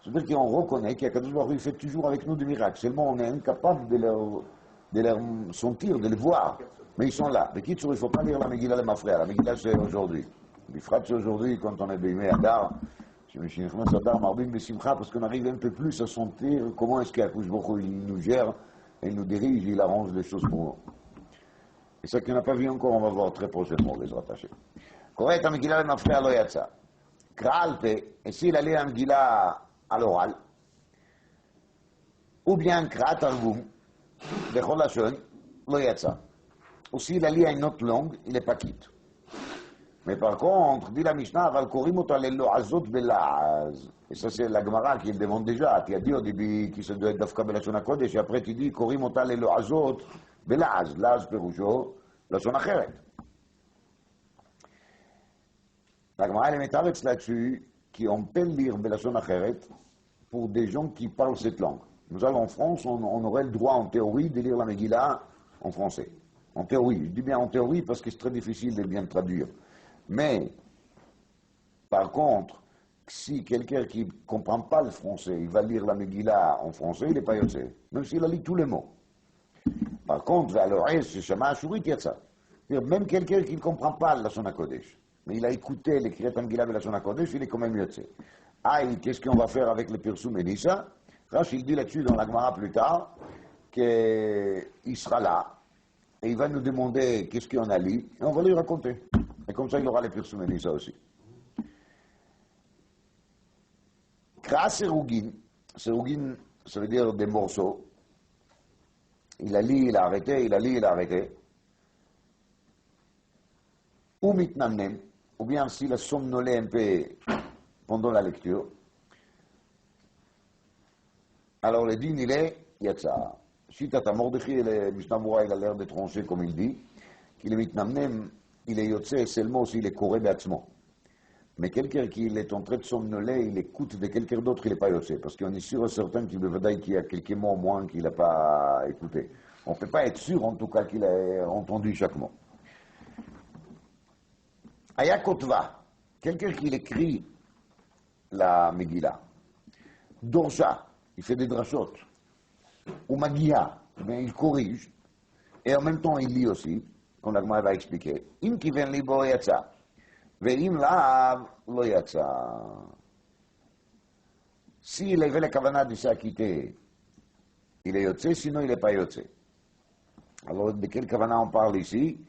c'est-à-dire qu'on reconnaît qu'Akadosh Baruch Hu, il fait toujours avec nous des miracles. Seulement on est incapable de les sentir, de les voir. Mais ils sont là. Mais quitte, il ne faut pas lire la Megillah de ma frère. La Megillah, c'est aujourd'hui. L'Ifrat, c'est aujourd'hui, quand on est bémé Adar. Je me suis dit, Adar, Marbim, Bessimcha, parce qu'on arrive un peu plus à sentir comment est-ce qu'Akadosh Baruch Hu, il nous gère, et il nous dirige, il arrange les choses pour nous. Et ça qu'on n'a pas vu encore, on va voir très prochainement, les rattachés. Correct, la Megillah de ma frère, lo yatsa. Kraalte, et s'il allait la Megillah à l'oral, ou bien Krat Targum, de Cholashon, lo yatsa. Ou s'il allait à une autre langue, il n'est pas quitte. Mais par contre, dit la Mishnah, Aval korim ota lelo azot belaz. Et ça, c'est la Gemara qui le demande déjà. Tu as dit au début qu'il se doit être d'Afka Belashon HaKodesh, et après tu dis korim ota lelo azot belaz. Laz perusho, Lashon Acheret. La Gemara, elle est métavetz là-dessus, qu'on peut lire Belashon Acheret pour des gens qui parlent cette langue. Nous allons en France, on aurait le droit en théorie de lire la Megillah en français. En théorie, je dis bien en théorie parce que c'est très difficile de bien traduire. Mais, par contre, si quelqu'un qui ne comprend pas le français, il va lire la Megillah en français, il n'est pas yotzé, même s'il a lu tous les mots. Par contre, même quelqu'un qui ne comprend pas la Lashon HaKodesh, mais il a écouté les Kriyat Megillah de la Lashon HaKodesh, il est quand même yotzé. Qu'est-ce qu'on va faire avec le Pirsum Elissa? Rashi, il dit là-dessus dans la Gemara plus tard, qu'il sera là, et il va nous demander qu'est-ce qu'on a lu, et on va lui raconter. Et comme ça, il aura les Pirsum Elissa aussi. Kra Serugin, Serugin, ça veut dire des morceaux. Il a lu, il a arrêté, il a lu, il a arrêté. Ou mitnamnem, ou bien s'il a somnolé un peu pendant la lecture. Alors le din, il est yatsa. Suite à ta Mordechai, le Mishnah Berurah, il a l'air de trancher comme il dit, qu'il est mitnamnem, il est yotse seulement s'il est coré d'atzmo. Mais quelqu'un qui est en train de somnoler, il écoute de quelqu'un d'autre, il n'est pas yotse. Parce qu'on est sûr et certain qu'il y a quelques mots au moins qu'il n'a pas écouté. On ne peut pas être sûr en tout cas qu'il a entendu chaque mot. Ayakotva, quelqu'un qui écrit la Megillah. Dorsha, il fait des drachot. Ou Magia, mais il corrige. Et en même temps, il lit aussi, comme la Gemara va expliquer. Im kiven libo yatsa. Ve'im lav lo yatsa. S'il avait la kavana de s'acquitter, il est yotze, sinon il n'est pas yotze. Alors, de quelle kavana on parle ici?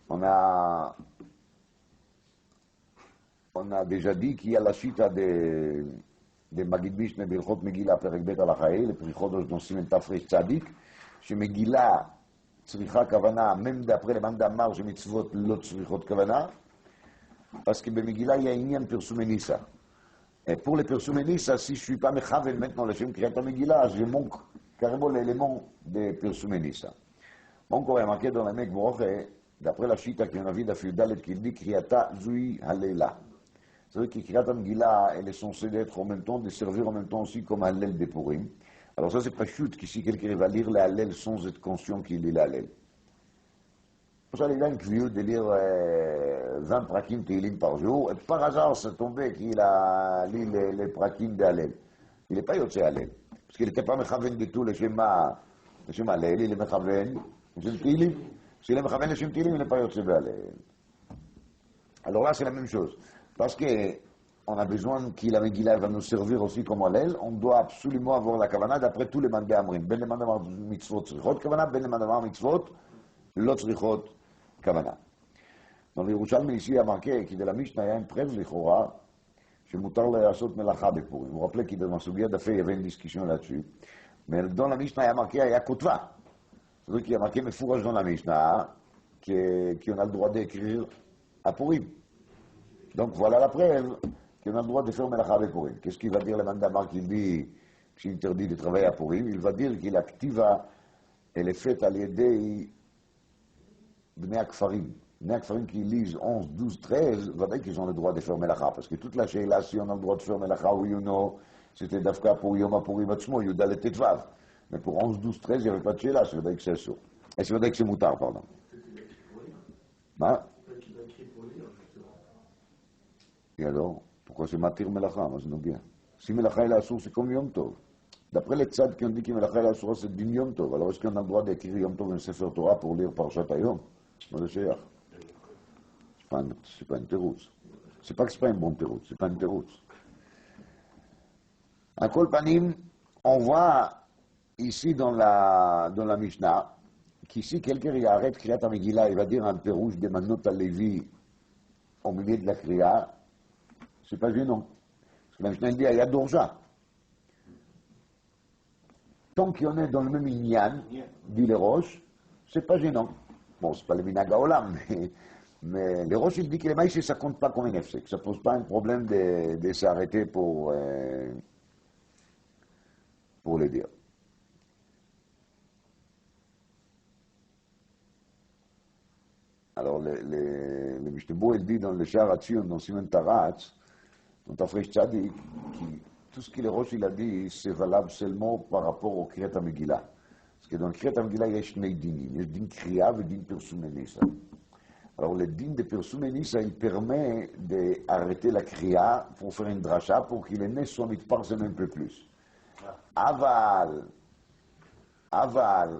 On a déjà dit qu'il y a la chita de Magid Mishneh Birchot Megillah Perek Bet Alachae, le Prichodosh dans Simen Tafresh Tzadik, que Megillah Tzricha Kavana, même d'après les mandats de mitzvot, l'autre Tzrichot Kavana, parce que Megillah, il y a une Pirsum Elissa. Et pour les Pirsum Elissa, si je ne suis pas Mechavel maintenant, le Shem Kriyat Megillah, je manque carrément l'élément des Pirsum Elissa. Donc, on a marqué dans la Mek Broche, d'après la chita qu'on a vu d'Afil Dalet, qui dit Kriyata Zui Halela. C'est-à-dire que Kriyat Megillah, elle est censée être en même temps, de servir en même temps aussi comme Hallel des Purim. Alors ça, c'est pas chute qu'ici quelqu'un va lire le Hallel sans être conscient qu'il lit le Hallel. Pour ça, il a une cuvée de lire 20 prakim Tehillim par jour, et par hasard, c'est tombé qu'il a lu les prakim de Hallel. Il n'est pas yotze Hallel, parce qu'il n'était pas mechaven du tout le Shema Hallel, il est mechaven le Shem Tehillim. S'il est mechaven le Shem Tehillim, il n'est pas yotze Hallel. Alors là, c'est la même chose. Parce qu'on a besoin que la Megillah va nous servir aussi comme Hallel, on doit absolument avoir la Kavana d'après tous les mandats Amrim. Ben les mandats mitzvot tzrichot Kavana, ben les mandats mitzvot lo tzrichot Kavana. Dans l'Yerushalmi ici, il y a marqué que de la Mishnah, il y a une preuve, l'Ichora, שמותר לעשות מלאכה בפורים. הוא rappelait que dans la Sougia d'Afé, il y avait une discussion là-dessus. Mais dans la Mishnah, il y a marqué, il y a Kotva. C'est-à-dire qu'il y a marqué, mais fourrage dans la Mishnah, qu'on a le droit d'écrire à Purim. Donc voilà la preuve qu'on a le droit de faire Melacha avec Purim. Qu'est-ce qu'il va dire le mandamar qui dit que c'est interdit de travailler à Purim? Il va dire qu'il activa, elle est faite à l'aider Bnei Akfarim. Bnei Akfarim qui lisent 11, 12, 13, va dire qu'ils ont le droit de faire Melacha. Parce que toute la Sheila, si on a le droit de faire Melacha ou Yuno, c'était d'Afka pour Yom HaPurim Atzmo, Yuda le Tetvav. Mais pour 11, 12, 13, il n'y avait pas de Sheila, ça veut dire que c'est sûr. Et ça veut dire que c'est Moutar, pardon. מה? qu'il a écrit pour lire, justement. Et alors, pourquoi c'est Matir Melacha, moi je nous bien. Si Melacha est assour, c'est comme Yom Tov. D'après les tzad qui ont dit que Melacha est assour, c'est din Yom Tov. Alors est-ce qu'on a le droit d'écrire Yom Tov un Sefer Torah pour lire Parashat Hayom? Moi je sais. C'est pas un teroutz. C'est pas que c'est pas un bon teroutz, c'est pas un teroutz. À Kol Panim, on voit ici dans la Mishnah, qu'ici quelqu'un il arrête Kriyat HaMegillah, il va dire un pérouge des Manot à Lévi au milieu de la Kriya, c'est pas gênant. Parce que la Mishnah dit Ayad Dorja. Tant qu'on est dans le même Inyan, dit les roches, c'est pas gênant. Bon, c'est pas le Minag Haolam, mais les roches, il dit que les maïs, ça compte pas comme un FC, que ça pose pas un problème de s'arrêter pour les dire. Alors, le Mishnebo, il dit dans le Shar Hatzion, dans Simen Taratz, dans Tafresh Tzadik, tout ce que le Rosh il a dit, c'est valable seulement par rapport au Kriyat HaMegillah. Parce que dans le Kriyat HaMegillah, il y a Shnei Dinim. Il y a din Kriya et din Pirsum Enisa. Alors, le din de Pirsum Enisa, il permet d'arrêter la Kriya pour faire une dracha, pour qu'il ait né soit mitparsem un peu plus. Aval,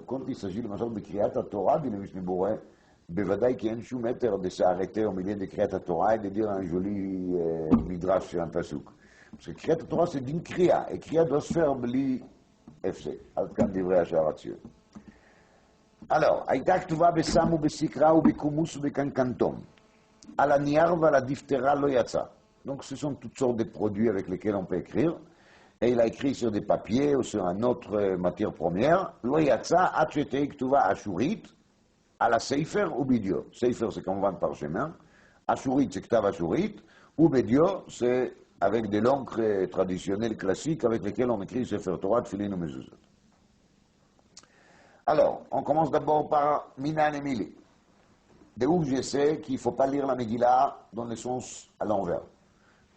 quand il s'agit de de Kriyat HaTorah, dit le Mishnebo, בוודאי כי אין שום היתר de s'arrêter au milieu de Kriyat HaTorah et de dire un joli midrash sur un pasuk. Parce que Kriyat HaTorah c'est d'une Kriya, et Kriya doit se faire bli FC. עד כאן דברי השער הציון. Alors, הייתה כתובה בסם ובסקרה ובקומוס ובקנקנטום. על הנייר ועל הדיפטרה לא יצא. Donc ce sont toutes sortes de produits avec lesquels on peut écrire. Et il a écrit sur des papiers ou sur une autre matière première. לא יצא עד שתהיה כתובה אשורית, à la Sefer ou Bidio. Sefer, c'est comme 20 parchemins. Ashurit, c'est Ktav Ashurit. Ou Bidio, c'est avec de l'encre traditionnelle classique avec lesquelles on écrit Sefer Torah, Tfilin ou Mezuzot. Alors, on commence d'abord par Minan et Mili. De où je sais qu'il ne faut pas lire la Megillah dans le sens à l'envers.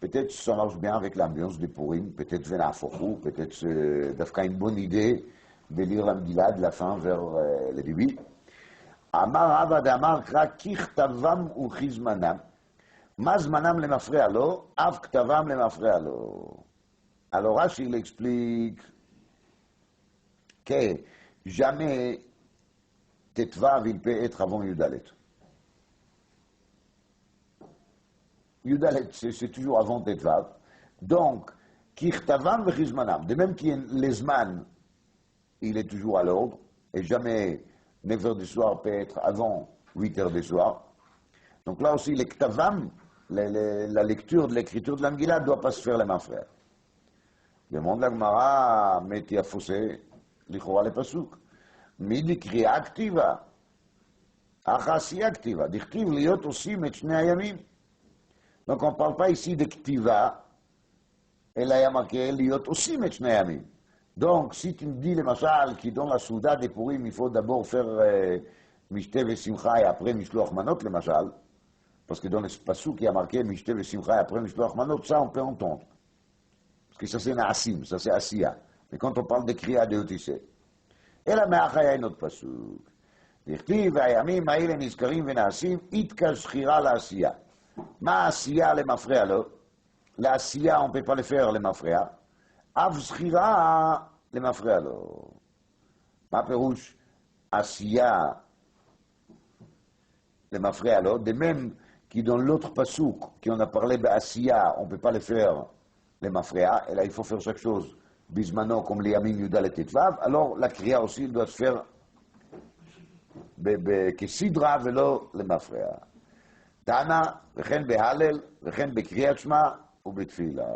Peut-être ça marche bien avec l'ambiance des Purim, peut-être Vena Fochou, peut-être c'est une bonne idée de lire la Megillah de la fin vers le début. אמר רבא דאמר קרא כי כתבם וכזמנם. מה זמנם למפריע לו? אף כתבם למפריע לו. Alors Rashi il explique que jamais Tetvav il peut être avant Yudalet. Yudalet c'est toujours avant Tetvav. Donc, כי כתבם וכזמנם. De même que l'Ezman il est toujours à l'ordre et jamais 9h du soir peut être avant 8h du soir. Donc là aussi, les ktavam, la lecture de l'écriture de la Megillah ne doit pas se faire les mains frères. Demande la Gemara, mais tu as faussé, l'Ichora le pasuk. Midi kriya aktiva, achasi aktiva, dichtiv liot osim et shnei hayamim. Donc on ne parle pas ici de ktiva, et là il y a marqué liot osim et shnei hayamim. Donc, si tu me dis, le machal, qui dans la Souda des Purim, il faut d'abord faire Mishte ve Simcha et après Mishloach Manot, le machal, parce que dans le pasuk, il y a marqué Mishte ve Simcha et après Mishloach Manot, ça on peut entendre. Parce que ça c'est Naasim, ça c'est Asiya. Mais quand on parle de Kriya de Otissé, et la Meacha, il y a un autre pasuk. Dirtiv והימים האלה נזכרים ונעשים, איתקה שכירה לעשייה. מה העשייה למפרע לו? לעשייה, on ne peut pas le faire למפרע. אף זכירה למפרע לו. מה פירוש עשייה למפרע לו? De même que dans l'autre pasouk, qu'on a parlé בעשייה, on ne peut pas le faire למפרע, אלא il faut faire chaque chose בזמנו, comme לימים י"ד ט"ו, alors la קריאה aussi doit se faire כסדרה ולא למפרע. תנא, וכן בהלל, וכן בקריאת שמע ובתפילה.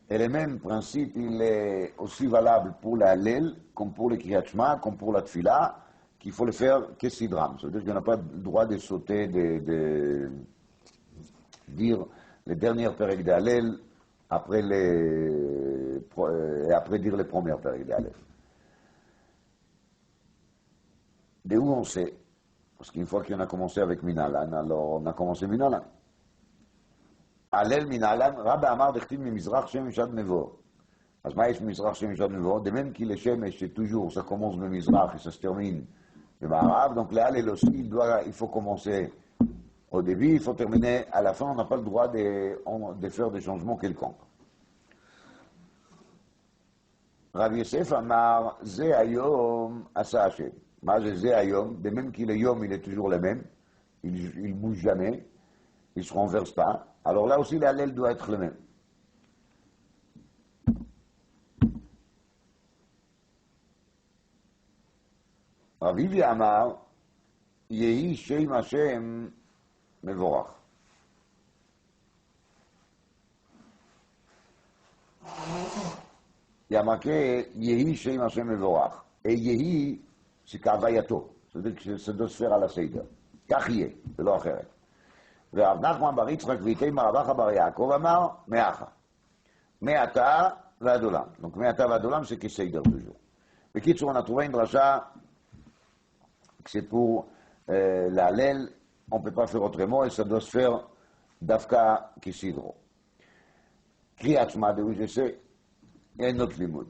Et le même principe, il est aussi valable pour la Hallel, comme pour le Kriyat Shema, comme pour la Tfila, qu'il faut le faire que sidram. C'est-à-dire qu'on n'a pas le droit de sauter, de dire les dernières périodes de Hallel, après dire les premières périodes de Hallel. De où on sait? Parce qu'une fois qu'on a commencé avec Minalan, alors on a commencé Minalan. הלל מן העלם, רבא אמר דכתיב ממזרח שמש עד נבו. אז מה יש ממזרח שמש עד נבו? de même qu'il est שמש, c'est toujours, ça commence במזרח et ça se termine במערב, donc להלל aussi, il faut commencer Au début, il faut terminer. À la fin, on n'a pas le droit de faire des changements quelconques. Rav Yosef Amar, Ze Hayom Asa Hashem. Ze Hayom, de même qu'il est Yom, il est toujours le même. Il ne bouge jamais. Il ne se renverse pas. Alors là aussi, l'allèle doit être le même. Rav Ivi Amar, Yehi Shem Hashem Mevorach. Il y a marqué Yehi Shem Hashem Mevorach. Et Yehi, c'est Kavayato. C'est-à-dire que ça doit se faire à la Seder. Kachie, c'est l'autre אחרת. ורב נחמן בר יצחק ואיתי מרבחה בר יעקב אמר, מאחה. מעתה ועד עולם. Donc מעתה ועד עולם, c'est כסדר toujours. בקיצור, on a trouvé une dracha que c'est pour l'allel, on ne peut pas faire autrement, et ça doit se faire dafka kisidro. Kriyat Shema, de où je sais, il y a une autre limoud.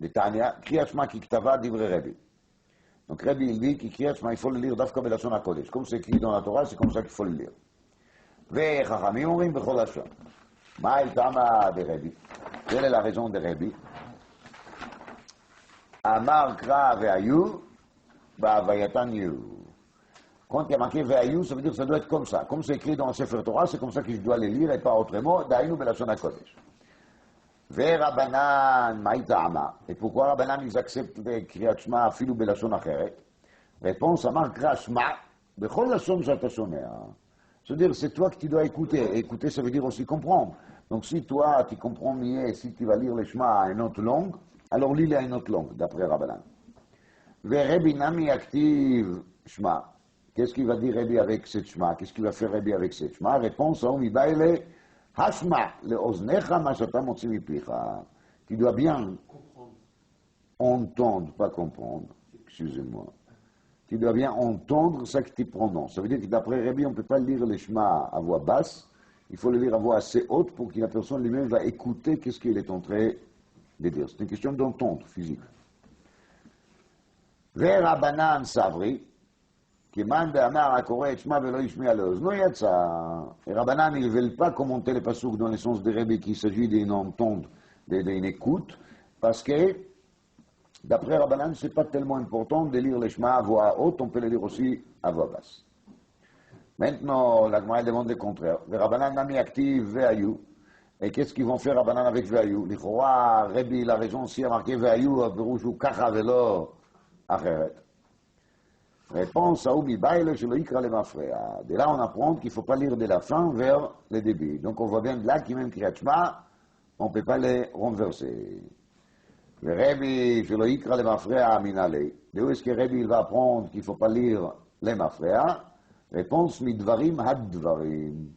De Tanya, Kriyat Shema ki ktava divrei Rebbe. Donc Rebbe, il dit que Kriyat Shema, il faut le lire dafka belashon hakodesh. Comme c'est écrit dans la Torah, c'est comme ça qu'il faut le lire. וחכמים אומרים בכל לשון. מה הייתה דרבי? quelle est la raison de Rebbe? אמר קרא והיו, בהווייתן יהיו. Quand il y a marqué Ve'ayu, ça veut dire que ça doit être comme ça. Comme c'est écrit dans le Sefer Torah, c'est comme ça que je dois les lire et pas autrement. Daïnu belashon hakodesh. Ve'Rabanan ma'ita'ama. Et pourquoi Rabanan ils acceptent les Kriyat Shema afilu belashon acheret? Réponse, Amar Kra Shema, bechol lashon shata shomea. C'est-à-dire, c'est toi que tu dois écouter. Écouter, ça veut dire aussi comprendre. Donc si toi, tu comprends mieux, si tu vas lire le Shema à une autre langue, alors lis-le à une autre langue, d'après Rabbanan. Ve'Rebbi nami active Shema. Qu'est-ce qu'il va dire Rebbe avec cette Shema? Qu'est-ce qu'il va faire Rebbe avec cette Shema? Réponse, Aomi baile, Hashma, le oznecha mashata motzi mipicha. Tu dois bien entendre, pas comprendre, excusez-moi. Tu dois bien entendre ce que tu prononces. Ça veut dire que d'après Rebbe, on ne peut pas lire le Shema à voix basse, il faut le lire à voix assez haute pour que la personne lui-même va écouter qu'est-ce qu'il est en train de dire. C'est une question d'entendre physique. Vers Rabbanan Savri, כמאן דאמר הקורא את שמע ולא ישמיע לאוזנו יצא. Et Rabbanan, ils ne veulent pas commenter les pasuk dans le sens de Rebbe qu'il s'agit d'une entente, d'une écoute, parce que, d'après Rabbanan, ce n'est pas tellement important de lire le Shema à voix haute, on peut le lire aussi à voix basse. Maintenant, la Gemara demande le contraire. Le Rabbanan n'a mis active Ve'ayu. Et qu'est-ce qu'ils vont faire Rabbanan avec Ve'ayu? L'Ichora, Rebbe, il a raison aussi à marquer Ve'ayu, à Berouj ou Kacha Velo, Acheret. Réponse à Oumi Baile, je le ikra le mafrea. De là, on apprend qu'il ne faut pas lire de la fin vers le début. Donc, on voit bien de là qu'il même Kriyat Shema, on ne peut pas les renverser. Le Rebbe, je le ikra le mafrea minale. De où est-ce que Rebbe il va apprendre qu'il ne faut pas lire les mafrea? Réponse midvarim hadvarim.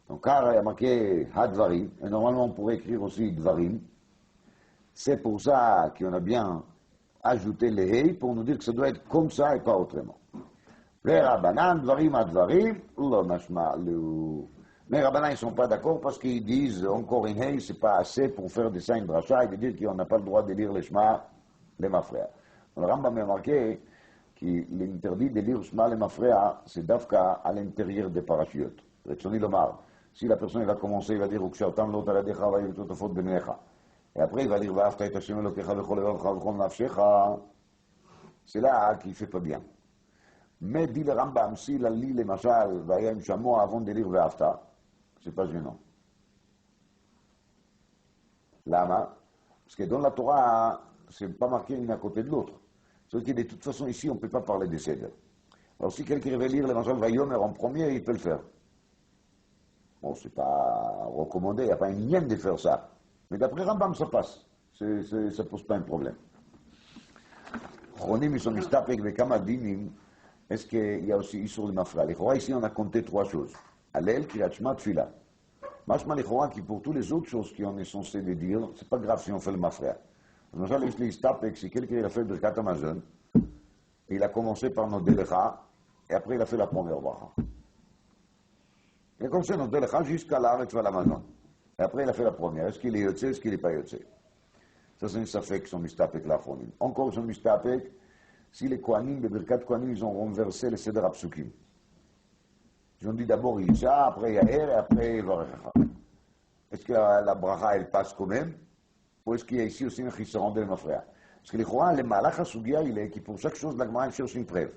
Donc, car il y a marqué hadvarim, et normalement on pourrait écrire aussi dvarim. C'est pour ça qu'on a bien ajouté les hei pour nous dire que ça doit être comme ça et pas autrement. Les Rabbanan, dvarim hadvarim, lo mashma lu. Mais les Rabbanan, ils ne sont pas d'accord parce qu'ils disent encore une hei, c'est pas assez pour faire des signes dracha et de dire qu'on n'a pas le droit de lire les Shema, les mafrea. Le Rambam a marqué qu'il est interdit de lire Shema les mafrea, c'est dafka à l'intérieur des parachutes. Retsoni lomar. Si la personne va commencer, il va dire Ukshartam lo taladecha va yutotofot benecha. Et après, il va dire Va'afta et Hashem elokecha v'chol levavcha v'chol nafshecha. C'est là qu'il ne fait pas bien. Mais dit le Rambam, s'il a lu les machal, vaya im shamo avant de lire Va'afta, c'est pas gênant. Lama? Parce que dans la Torah, c'est pas marqué l'un à côté de l'autre. C'est-à-dire que de toute façon, ici, on ne peut pas parler des Seder. Alors si quelqu'un veut lire les machal Vayomer en premier, il peut le faire. Bon, c'est pas recommandé, il n'y a pas une mienne de faire ça. Mais d'après Rambam, ça passe. Ça ne pose pas un problème. Chronim, ils sont mistapek vekama dinim. Est-ce qu'il y a aussi Isur de Mafra? Ici, on a compté trois choses. Alel, Kriyat Shema, Tfila. Mashma l'Ichora, qui pour toutes les autres choses qu'on est censé de dire, c'est pas grave si on fait le Mafra. Nous ici mistapek, si quelqu'un a fait Birkat Hamazon, il a commencé par nos Delecha, et après il a fait la première bracha. Il a commencé nos Delecha jusqu'à l'Aretz va l'Amazon. Et après, il a fait la première. Est-ce qu'il est yotze, est-ce qu'il n'est pas yotze? Ça, c'est une safek qui sont mistapek la chronim. Encore, ils sont mistapek si les Kohanim, les Birkat Kohanim, ils ont renversé le Seder Apsukim. Ils ont dit d'abord Isha, après Yaher, et après Varecha. Est-ce que la bracha, elle passe quand même? Ou est-ce qu'il y a ici aussi un chissaron de Mafrea? Parce que les Chouans, le malach Sugia, il est que pour chaque chose, la Gemara, elle cherche une preuve.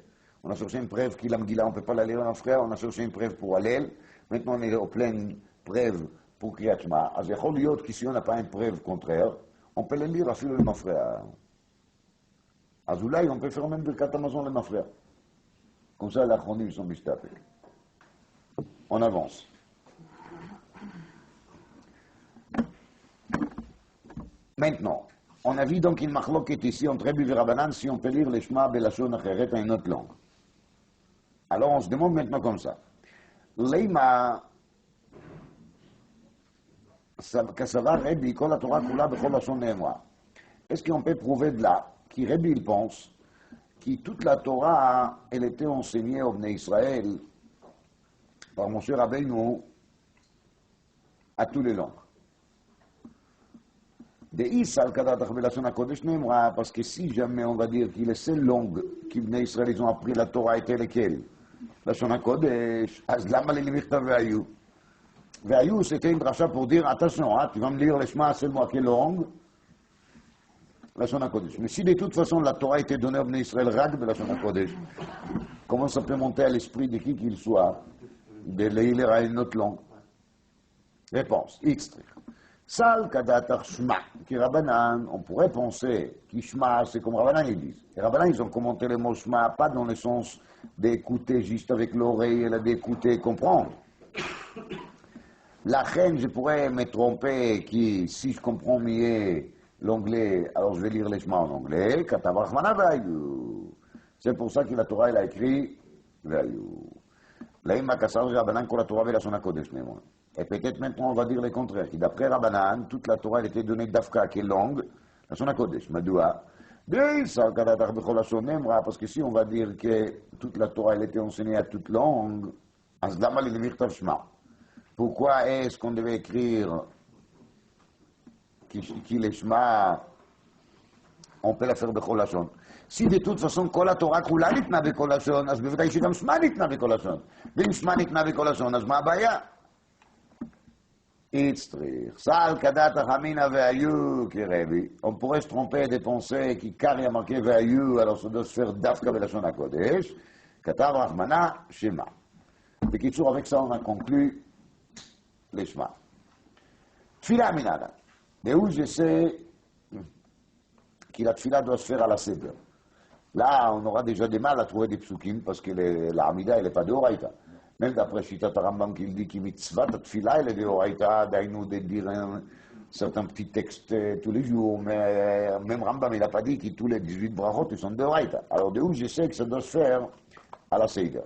On a cherché une preuve qu'il a Megillah, on ne peut pas la lire en Mafrea, on a cherché une preuve pour Hallel, maintenant on est au plein preuve pour Kriyat Shema. Alors, il יכול להיות que si on n'a pas une preuve contraire, on peut le lire à fil le Mafrea. אז אולי on peut faire même ברכת המזון למפרע. Comme ça, l'achronim, ils sont mistapés. On avance. Maintenant, on a vu donc une machloket ici entre Rebbe et Rabbanan si on peut lire les Shema Belashon Acheret en une autre langue. Alors on se demande maintenant comme ça. Leima Kassavar Rebbe Kol HaTorah Kula Bechol Lashon Ne'emra. Est-ce qu'on peut prouver de là que Rebbe il pense que toute la Torah elle était enseignée au Bnei Israël par Moshe Rabbeinu à tous les langues? Parce que si jamais on va dire que les seules langues qui venaient Israël, ils ont appris la Torah étaient lesquelles? La Shon Kodesh. אז למה לי למכתב והיו? והיו, c'était une dracha pour dire, attention, tu vas me lire les Shema seulement à quelle langue? La Shon Kodesh. Mais si de toute façon la Torah était donnée au Bnei Israël rag de la Shon Kodesh, comment ça peut monter à l'esprit de qui qu'il soit de lire à une autre langue? Réponse, extrait. Sal kadatar shma, qui Rabbanan, on pourrait penser que shma, c'est comme Rabbanan ils disent. Et Rabbanan, ils ont commenté le mot shma, pas dans le sens d'écouter juste avec l'oreille, et d'écouter et comprendre. La reine, je pourrais me tromper que si je comprends mieux l'anglais, alors je vais lire les shma en anglais, katav rachmana ve'ayu. C'est pour ça que la Torah, elle a écrit ve'ayu. Laïma kasar Rabbanan kol Torah ve'lashon kodesh ne'emra. Et peut-être maintenant on va dire le contraire, d'après Rabbanan, toute la Torah elle était donnée d'Afka, à quelle langue? La Shon Kodesh. Madoua? Parce que si on va dire que toute la Torah elle était enseignée à toute langue, pourquoi est-ce qu'on devait écrire qui les Shema, on peut la faire de Lashon? Si de toute façon כל התורה כולה ניתנה בכל לשון, אז בוודאי שגם שמה ניתנה בכל לשון. ואם שמה ניתנה בכל לשון, אז מה הבעיה? Sal kadata hamina ve'ayu qui Rebbe. On pourrait se tromper de penser qu'il car il y a marqué ve'ayu, alors ça doit se faire dafka belashon hakodesh. Katav rachmana shema. Bekitsour, avec ça on a conclu les shema. Tfila minada. De où je sais que la tfila doit se faire à la seder. Là, on aura déjà des mal à trouver des psukim parce que la Hamida elle n'est pas de Horaïta. Même d'après Shitat Rambam qui dit que mitzvah tfila elle est de Horaïta, d'ailleurs de dire certains petits textes tous les jours, mais même Rambam il n'a pas dit que tous les 18 brachot ils sont de Horaïta. Alors de où je sais que ça doit se faire à la Seder.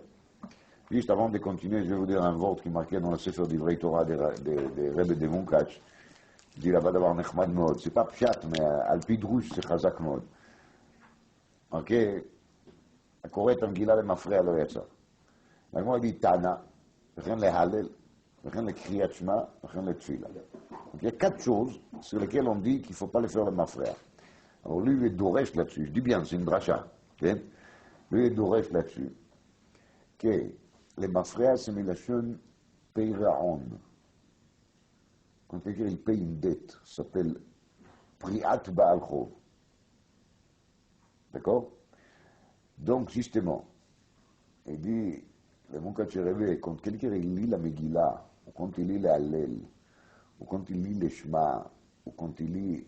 Juste avant de continuer, je vais vous dire un vort qui est marqué dans le Sefer d'Ivrei Torah des Rebbe de Munkach. Il dit là-bas d'avoir Nechmad Mod. C'est pas Pshat, mais Alpi Drouche c'est Chazak Mod. Ok, הקורא את המגילה למפרע לא יצא. והגמרא dit Tana, וכן להלל, וכן לקריאת שמע, וכן לתפילה. Donc il y a 4 choses sur lesquelles on dit qu'il ne faut pas les faire le mafrère. Alors lui, il est doresh là-dessus. Je dis bien, c'est une dracha. Okay? Lui, il est doresh là-dessus. Que les mafrères, c'est milachon peiraon. Quand quelqu'un il paye une dette, ça s'appelle priat ba'al chov. D'accord? Donc, justement, il dit, le Munkach Rebbe, quand quelqu'un lit la Megillah, ou quand il lit la Hallel, ou quand il lit le Shema, ou quand il lit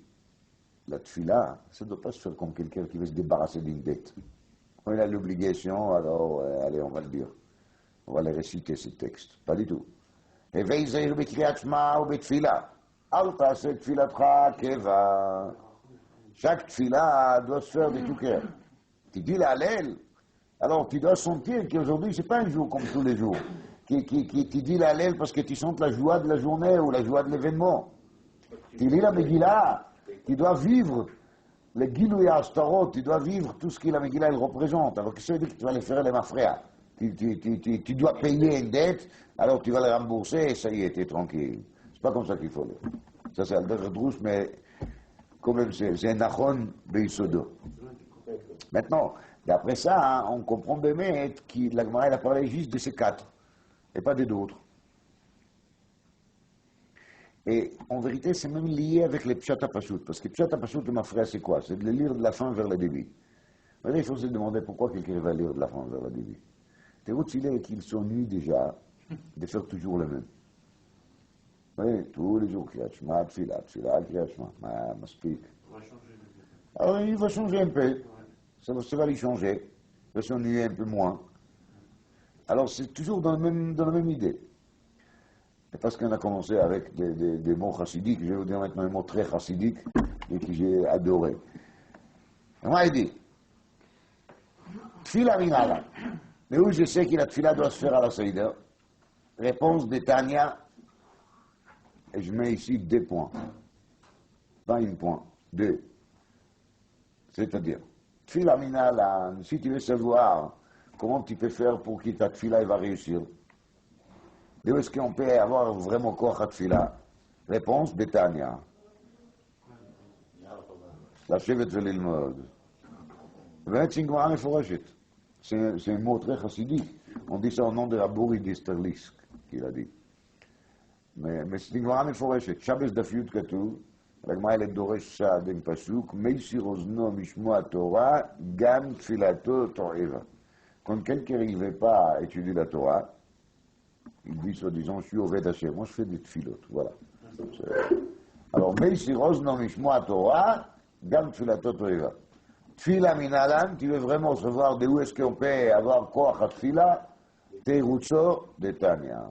la Tfila, ça ne doit pas se faire comme quelqu'un qui veut se débarrasser d'une dette. Quand il a l'obligation, alors, allez, on va le dire. On va les réciter, ces textes. Pas du tout. Hevei zeir b'kriyat Shema ou b'tfila. Al ta'aseh tfilatcha keva. Chaque tfila doit se faire de tout cœur. Tu dis la Hallel, alors tu dois sentir qu'aujourd'hui, ce n'est pas un jour comme tous les jours. Tu dis la Hallel parce que tu sens la joie de la journée ou la joie de l'événement. Tu lis la Megillah, tu dois vivre le Gilui Ashtarot, tu dois vivre tout ce que la Megillah elle représente. Alors que ça veut dire que tu vas les faire les mafrères. Tu dois payer une dette, alors tu vas les rembourser et ça y est, tu es tranquille. C'est pas comme ça qu'il faut le faire. Ça c'est Alder Drouche, mais quand même c'est un nachon beisodo. Maintenant, d'après ça, hein, on comprend bien que la Gemara a parlé juste de ces 4. et pas des d'autres. Et en vérité, c'est même lié avec les Pshat HaPashut, parce que Pshat HaPashut, ma frère, c'est quoi? C'est de les lire de la fin vers le début. Mais il faut se demander pourquoi quelqu'un va lire de la fin vers le début. Thérout, il est qu'il s'ennuie déjà de faire toujours le même. Oui, tous les jours, Kriyat Shema, Tfila, Kriyat Shema, Maspik. On va changer le Alors il va changer un peu, ça va lui changer, il va s'ennuyer un peu moins. Alors c'est toujours dans la même idée. Et parce qu'on a commencé avec des mots chassidiques, je vais vous dire maintenant un mot très chassidique et que j'ai adoré. On m'a dit, Tfila Minala, mais où je sais que la Tfila doit se faire à la Seder? Réponse de Tania, et je mets ici 2 points, pas un point, 2. C'est-à-dire, Tfila Minala, si tu veux savoir comment tu peux faire pour que ta Tfila va réussir, d'où est-ce qu'on peut avoir vraiment quoi à Tfila? Réponse de Tania. לשבת וללמוד. באמת שגמרא מפורשת. C'est un mot très chassidique. On dit ça au nom de Rabbi d'Esterlisk, qu'il a dit. Mais c'est une גמרא מפורשת. שבס דף י' כתוב, הגמרא אלה דורש סעד עם פסוק, מיסיר אוזנו משמוע תורה, גם תפילתו תועבה. Quand quelqu'un ne veut pas étudier la Torah, il dit soi-disant, je suis au Ved Hashem, moi je fais des tfilotes, voilà. Alors, Meisir Ozno Mishmoa Torah, Gam Tfilato Toeva. Tfila Minalan, tu veux vraiment savoir de où est-ce qu'on peut avoir Koach à Tfila, Teirutso de Tania.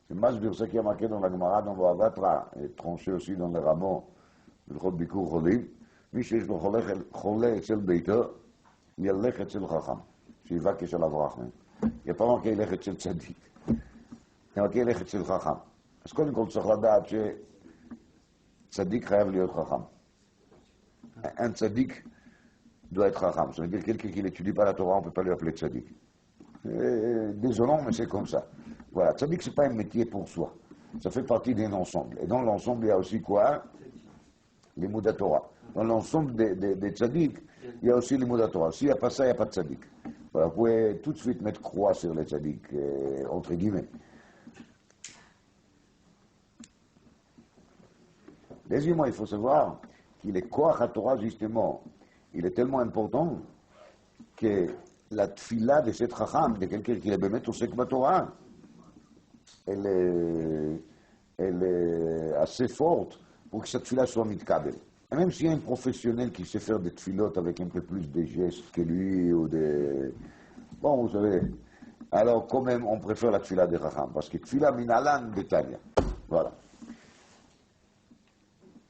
C'est Masbir, ça qui a marqué dans la Gemara, dans Boavatra, et tranché aussi dans les rameaux, le Chod Bikur Cholim, מי שיש לו חולה אצל ביתו, ילך אצל חכם, שיבקש עליו רחמים. Il n'y a pas marqué לכת של צדיק, il y a marqué לכת של חכם. אז קודם כל צריך לדעת שצדיק חייב להיות חכם. Un tzaddik doit être chacham. Ça veut dire quelqu'un qui n'étudie pas la Torah, on ne peut pas lui appeler tzaddik. Désolant, mais c'est comme ça. Voilà, tzaddik, ce n'est pas un métier pour soi. Ça fait partie d'un ensemble. Et dans l'ensemble, il y a aussi quoi? Les Moudat Torah. Dans l'ensemble des tzaddik, il y a aussi les Moudat Torah. S'il n'y a pas ça, il n'y a pas de tzaddik. Voilà, vous pouvez tout de suite mettre croix sur les tzaddik, entre guillemets. Deuxièmement, il faut savoir qu'il est Koach HaTorah, justement, il est tellement important que la tfila de cet chacham, de quelqu'un qui est bémet au sek Torah, elle est assez forte pour que cette tfila soit mitkabel. Et même s'il y a un professionnel qui sait faire des tfilotes avec un peu plus de gestes que lui, ou des... Bon, vous savez, alors quand même, on préfère la tfila de chacham, parce que tfila minalan de Tanya. Voilà.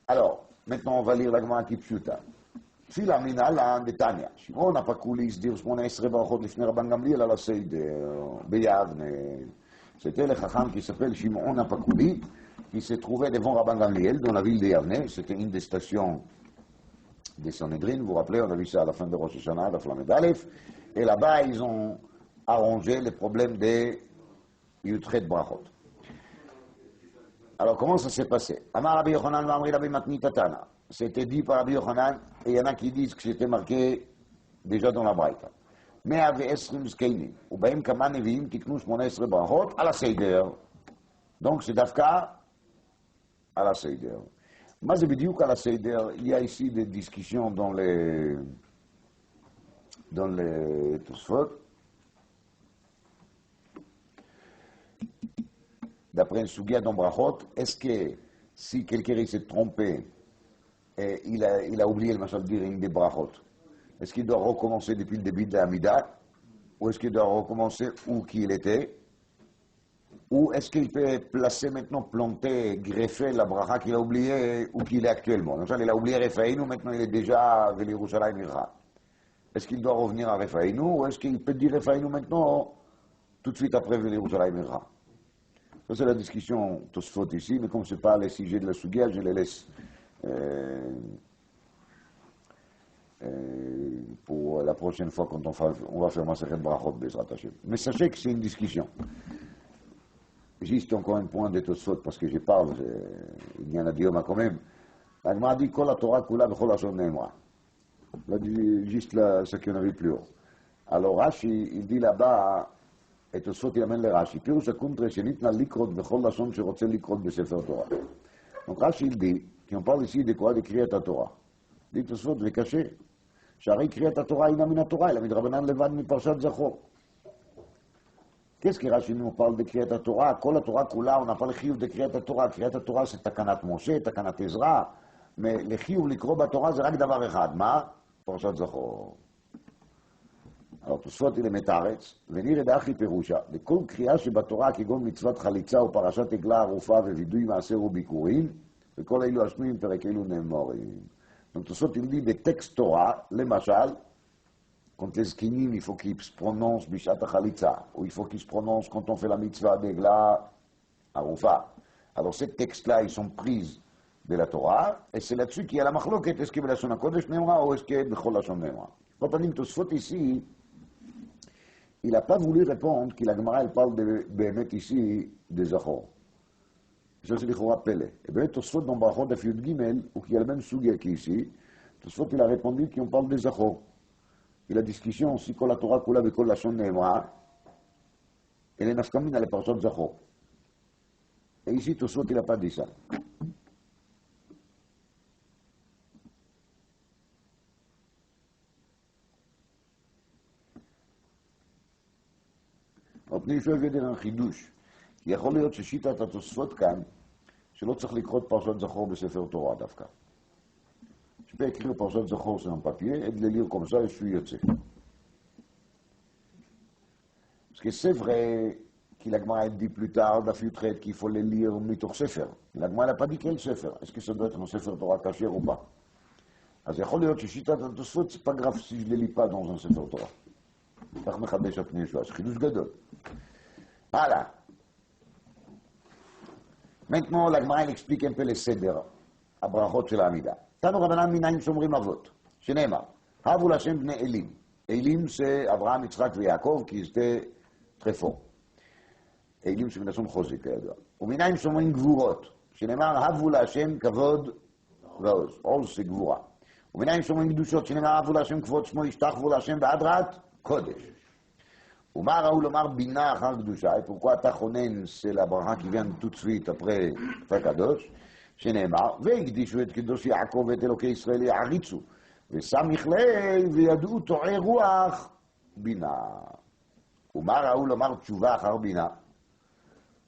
Alors, maintenant, on va lire la Gemara Kipshuta. תפילה מנהלן דתניא. שמעון הפקולי הסדיר 18 ברכות לפני רבן גמליאל על הסדר ביבנה. C'était le Chacham qui s'appelle Shimon Apakuli, qui se trouvait devant Rabban Gamliel, dans la ville de Yavne. C'était une des stations des Sanhedrin. Vous vous rappelez, on a vu ça à la fin de Rosh Hashanah, la flamme d'Aleph. Et là-bas, ils ont arrangé le problème des Yutret Brachot. Alors, comment ça s'est passé? Amar Rabbi Yochanan v'amri Rabbi Matni Tatana. C'était dit par Rabbi Yochanan, et il y en a qui disent que c'était marqué déjà dans la Braïta. 120 זקנים, ובהם כמה נביאים תקנו 18 ברכות על הסדר. Donc c'est דווקא על הסדר. מה זה בדיוק על הסדר? Il y a ici des discussions dans les Tosfot. D'après une Sugia dans Brachot, est-ce que si quelqu'un s'est trompé et il a oublié le machal dire une des Brachot, est-ce qu'il doit recommencer depuis le début de la Hamida? Ou est-ce qu'il doit recommencer où qu'il était? Ou est-ce qu'il peut placer maintenant, planter, greffer la bracha qu'il a oubliée où qu'il est actuellement? Donc, il a oublié Rephaïnou, maintenant il est déjà à Yerushalayim Irra. Est-ce qu'il doit revenir à Rephaïnou ou est-ce qu'il peut dire Rephaïnou maintenant, tout de suite après Yerushalayim Irra? Ça c'est la discussion Tosfot ici, mais comme ce n'est pas les sujets de la Sugia, je les laisse pour la prochaine fois quand on va faire Masechet Brachot Bezrat Hashem. Mais sachez que c'est une discussion. Juste encore un point de Tosfot, parce que je parle, il y en a dioma quand même. La Gemara dit Kol HaTorah Kula V'chol Lashon Ne'emra. Juste là, ce qu'on a vu plus haut. Alors Rashi, il dit là-bas, את תוספות ילמד לרש"י, פירוש הקונטרה שניתנה לקרות בכל לשון שרוצה לקרות בספר תורה. רש"י dit, qui on parle ici de quoi? De קריאת התורה. dit תוספות וקשה, שהרי קריאת התורה אינה מן התורה, אלא מדרבנן לבד מפרשת זכור. Qu'est-ce que Rashi nous parle de קריאת התורה? כל התורה כולה, on n'a pas le חיוב de קריאת התורה. קריאת התורה זה תקנת משה, תקנת עזרא, לחיוב לקרוא בתורה זה רק דבר אחד, מה? פרשת זכור. Alors תוספות ילמד הארץ, ונראה דאחי פירושה, לכל קריאה שבתורה כגון מצוות חליצה ופרשת עגלה ערופה ווידוי מעשר וביקורים, וכל אלו השנויים פרק אלו נאמרים. Donc תוספות ילמד בטקסט תורה, למשל, quand les skinim, il faut qu'ils se prononcent bishat khalitza, ou il faut qu'ils se prononcent quand on fait la mitzvah d'Egla Aroufa. Alors ces textes-là, ils sont pris de la Torah, et c'est là-dessus qu'il y a la machloket, est-ce qu'il y a la Shon HaKodesh Nemra, ou est-ce qu'il y a Bechol Lashon Nemra. Quand on dit Tosfot ici, il n'a pas voulu répondre que la Gemara, elle parle de Béhémet ici, de Zachor. Ça c'est l'Ichora Pele. Et bien Tosfot dans Brachot Afiyud Gimel, ou qui a le même sujet qu'ici, Tosfot il a répondu qu'on parle de Zachor. Et la discussion, si כל התורה כולה בכל לשון נאמרה, elle est nafkamine à la parole Zachor. Et ici, Tosfot, il n'a pas dit ça. אני שואל גדר על חידוש, כי יכול להיות ששיטת התוספות כאן, שלא צריך לקרוא פרשת זכור בספר תורה דווקא. Je peux écrire Parashat Zachor sur un papier et de le lire comme ça et je suis yotze. Parce que c'est vrai qu'il a dit plus tard, d'Afiutret, qu'il faut les lire mitoch sefer. L'Agma n'a pas dit quel sefer. Est-ce que ça doit être un sefer Torah caché ou pas? אז יכול להיות ששיטת התוספות, c'est pas grave si je ne les lis pas dans un sefer Torah. כך מחדש הפני ישועה, זה חידוש גדול. הלאה. Maintenant, l'Agma elle explique un peu les seder, הברכות של העמידה. תנו רבנן מנין שומרים אבות, שנאמר, הבו להשם בני אלים. אלים זה אברהם, יצחק ויעקב, כי זה טרפו. אלים שמלשון חוזי, כידוע. ומנין שומרים גבורות, שנאמר, הבו להשם כבוד ועוז. עוז זה גבורה. ומנין שומרים קדושות, שנאמר, הבו להשם כבוד שמו, ישתחוו להשם בהדרת קודש. ומה ראו לומר בינה אחר קדושה? Et pourquoi תחונן c'est la bracha qui vient tout de suite après הקדוש? שנאמר, והקדישו את קדוש יעקב ואת אלוקי ישראל יעריצו, וסמיך לב וידעו טועי רוח בינה. ומה ראו לומר תשובה אחר בינה?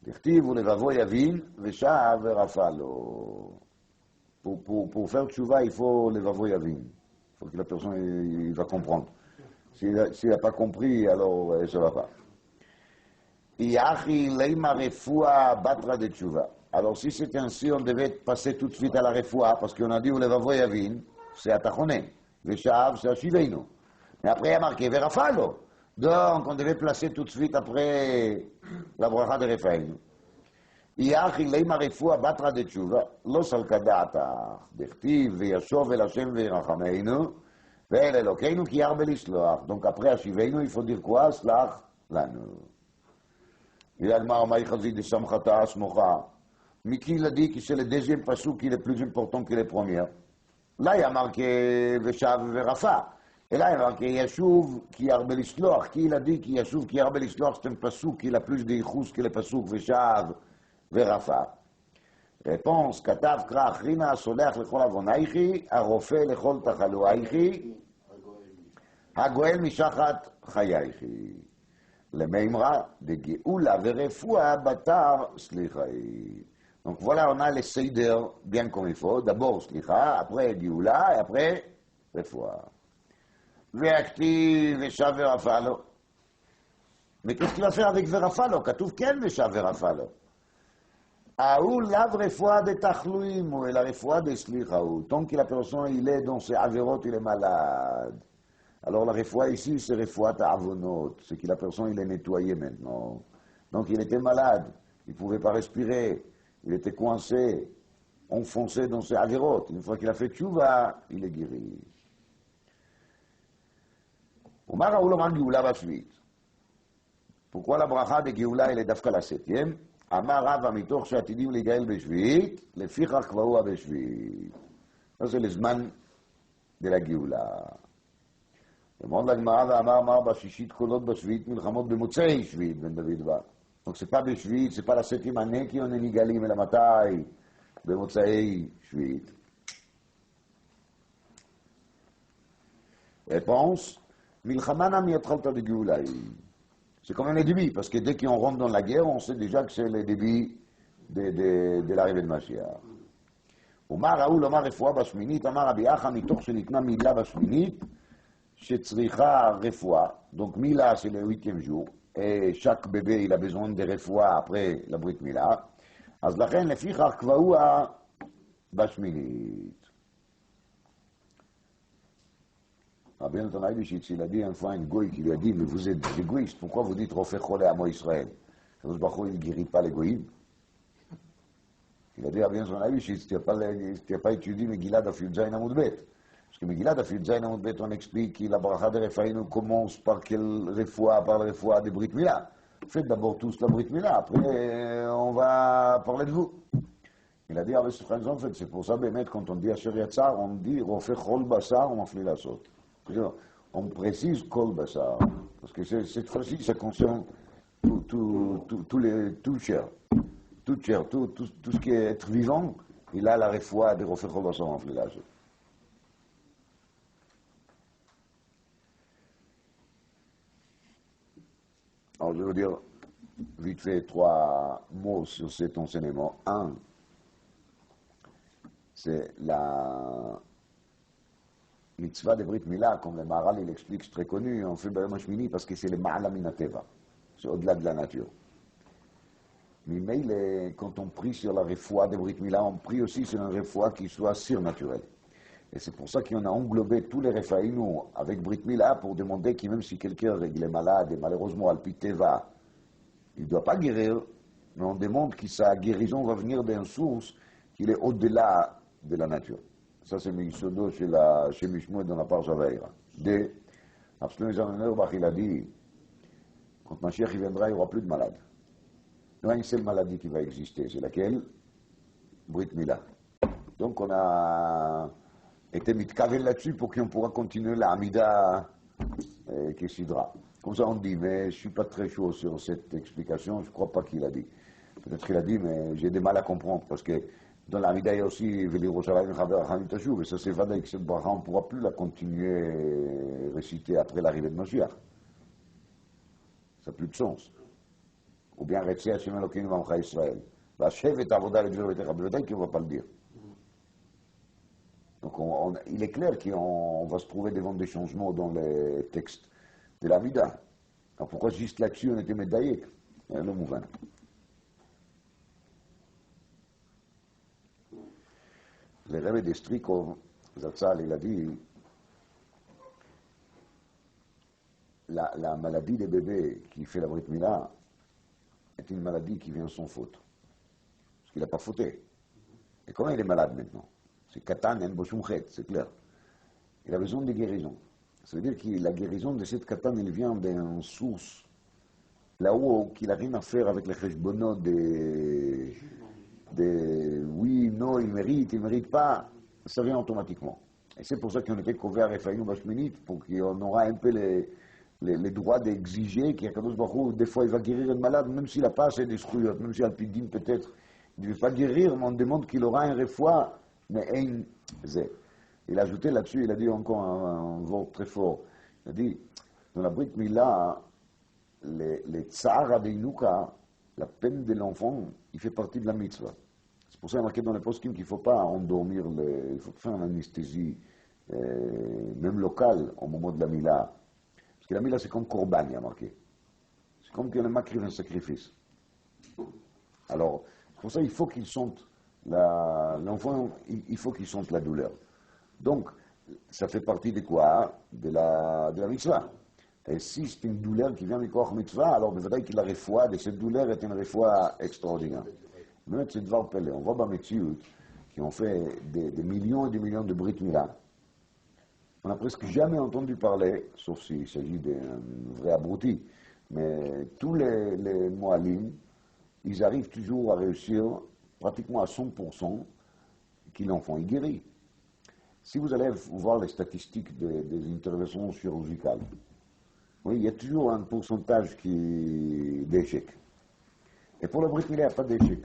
דכתיב ולבבו יבין ושב ורפא לו. Pour faire tchouva, il faut לבבו יבין. Il faut que la personne il va comprendre. S'il n'a pas compris, alors ça ne va pas. Iachi leima refoua batra de tchouva. Alors si c'est ainsi, on devait passer tout de suite à la refoua, parce qu'on a dit ולבבו יבין, c'est atachonen. Veshav, c'est ashivenu. Mais après, il y a marqué verafalo. Donc, on devait placer tout de suite après la bracha de Refaïnu. Iachi leima refoua batra de tchouva, lo salka da'atach, dechtiv veyashov el Hashem veyrachameinu, ve'el Elokeinu ki yarbe lisloach. Donc après ashivenu, il faut dire quoi? Slach lanu. Il a demandé à Maïchazi de Samchata Asmocha. Miki il a dit que c'est le deuxième pasuk qui est le plus important que le premier. Là, il y a marqué Veshav Verafa. Et là, il y a marqué Yashuv qui yarbe lisloach. Qui il a dit que Yashuv qui yarbe lisloach, c'est un pasuk qui a plus d'ichus que le pasuk Veshav Verafa. Réponse, Katav Krach Rina Solech lechol avonaichi, Arofeh lechol tachaluaichi, Hagoel mishachat chayaichi. Lemeimra de Geoula verefoua batar slichai. Donc voilà, on a les seider bien comme il faut. D'abord slicha, après Geoula et après refoua. Ve'akti veshav verafalo. Mais qu'est-ce qu'il va faire avec verafalo? Katouf ken veshav verafalo. Aou la refoua de tachlouim ou la refoua de slichaou. Tant que la personne il est dans ses avérots, il est malade. Alors la refoua ici, c'est refoua ta'avonot. C'est que la personne il est nettoyé maintenant. Donc il était malade, il ne pouvait pas respirer, il était coincé, enfoncé dans ses avérots. Une fois qu'il a fait tchouva, il est guéri. Omar Raoul Omar Géoula Bashvit. Pourquoi la bracha de Géoula elle est d'afka la 7e? Amar Rav Amitoch שעתידים להיגאל בשביעית, לפיכך קבעוה בשביעית. Ça c'est le zman de la Géoula. demande la Gemara, Amar Mar Bashishit Kolot Bashvit Milchamot B'Motzei Shvit, Ben David va. Donc c'est pas Beshvit, c'est pas la 7e année qui on est Nigalim et la Matai, B'Motzei Shvit. Réponse, Milchamana Miatralta de Geoulaï. C'est quand même les débuts, parce que dès qu'on rentre dans la guerre, on sait déjà que c'est les débuts de l'arrivée de Mashiach. Omar Raoul, Omar Refoua Bashminit, Omar Abiyacha, Mitoch Shenitna Mila Bashminit, Shetzricha Refoua. Donc Mila, c'est le 8e jour, et chaque bébé, il a besoin de Refoua après la Brit Mila. Az lachen, lefichach kvaoua Bashminit. Rabbi Natan Aïbishitz, il a dit une fois un goy qui lui a dit, mais vous êtes égoïste, pourquoi vous dites Rofeh Cholé à moi Israël? Kadosh Baruch Hu, il ne guérit pas les goïms. Il a dit Rabbi Natan Aïbishitz, tu n'as pas étudié Megillah Daf Zayin Amud Bet. Parce que Megillah Daf Zayin Amud Bet, on explique que la bracha de Refaïnu commence par quel refoua, par le refoua de Brit Mila. Faites d'abord tous la Brit Mila, après on va parler de vous. Il a dit avec ce frère, en fait, c'est pour ça, Bémet, quand on dit Asher Yatzar, on dit Rofeh Chol Basar, on mafli la saute. On précise Kol Bassar, parce que cette fois-ci, ça concerne tout chair. Tout chair, tout ce qui est être vivant, il a la refoua de Rofeh Chol Bassar en flilage. Alors, je veux dire, vite fait, 3 mots sur cet enseignement. Un, c'est la mitzvah de Brit Mila, comme le Maharal il explique, c'est très connu, on fait Bayom Hashmini parce que c'est le Ma'ala Minateva, c'est au-delà de la nature. Mais quand on prie sur la refoua de Brit Mila, on prie aussi sur un refoua qui soit surnaturel. Et c'est pour ça qu'on a englobé tous les refaïnous avec Brit Mila pour demander que même si quelqu'un est malade et malheureusement Alpiteva, il ne doit pas guérir, mais on demande que sa guérison va venir d'une source qui est au-delà de la nature. Ça, c'est Misodo chez Mishmoued dans la Parja Veira. D. Absolument, il a dit, quand Mashiach viendra, il n'y aura plus de malades. Il y a une seule maladie qui va exister, c'est laquelle? Brit Mila. Donc, on a été mitkavel là-dessus pour qu'on pourra continuer la Hamida Kessidra. Comme ça, on dit, mais je ne suis pas très chaud sur cette explication, je ne crois pas qu'il a dit. Peut-être qu'il a dit, mais j'ai des mal à comprendre, parce que dans la Hamida, il y a aussi Veli-Roshalayim Chaver Tashuv, et ça c'est Vadaï que cette bracha, on ne pourra plus la continuer à réciter après l'arrivée de Mashiach. Ça n'a plus de sens. Ou bien Retzi Hashem Elokeinu V'Amcha Israël. Vashev et Avoda Ledvir V'Techa B'Vadaï qu'on ne va pas le dire. Donc il est clair qu'on va se trouver devant des changements dans les textes de la Hamida. Alors pourquoi juste là-dessus on était médaillés? Le mouvement. Le Rebbe de Strikov, Zatzal, il a dit la maladie des bébés qui fait la Brit Mila est une maladie qui vient sans faute. Parce qu'il n'a pas fauté. Et comment il est malade maintenant? C'est Katan en Boshumchet, c'est clair. Il a besoin de guérison. Ça veut dire que la guérison de cette Katan, elle vient d'une source là-haut qu'il n'a rien à faire avec les cheshbonot oui, non, il mérite, il ne mérite pas, ça vient automatiquement. Et c'est pour ça qu'on était couvert à Refaïnou Bashminit, pour qu'on aura un peu les droits d'exiger qu'Akadosh Baruch Hu, des fois, il va guérir un malade, même s'il n'a pas assez d'escrouillottes, même si Alpidine peut-être, il ne veut pas guérir, mais on demande qu'il aura un refoua, mais un zé. Il a ajouté là-dessus, il a dit encore un mot très fort. Il a dit, dans la Brit Mila, les tsar adeinuka, la peine de l'enfant, il fait partie de la mitzvah. C'est pour ça qu'il y a marqué dans les poskim qu'il ne faut pas endormir, il faut faire une anesthésie, même locale, au moment de la Mila. Parce que la Mila, c'est comme Korban, il y a marqué. C'est comme qu'on a marqué un sacrifice. Alors, c'est pour ça qu'il faut qu'il sente, l'enfant, il faut qu'il sente la douleur. Donc, ça fait partie de quoi? De la mitzvah. Et si c'est une douleur qui vient du corps mitzvah, alors il faudrait que la refoua de cette douleur est une refoua extraordinaire. Mais c'est devant Pelé. On voit dans mes tuyaux qui ont fait des millions et des millions de Brit Mila. On n'a presque jamais entendu parler, sauf s'il s'agit d'un vrai abruti, mais tous les Moalim, ils arrivent toujours à réussir pratiquement à 100% que l'enfant est guéri. Si vous allez voir les statistiques des interventions chirurgicales, oui, il y a toujours un pourcentage d'échecs. Et pour le Brit Mila, il n'y a pas d'échec.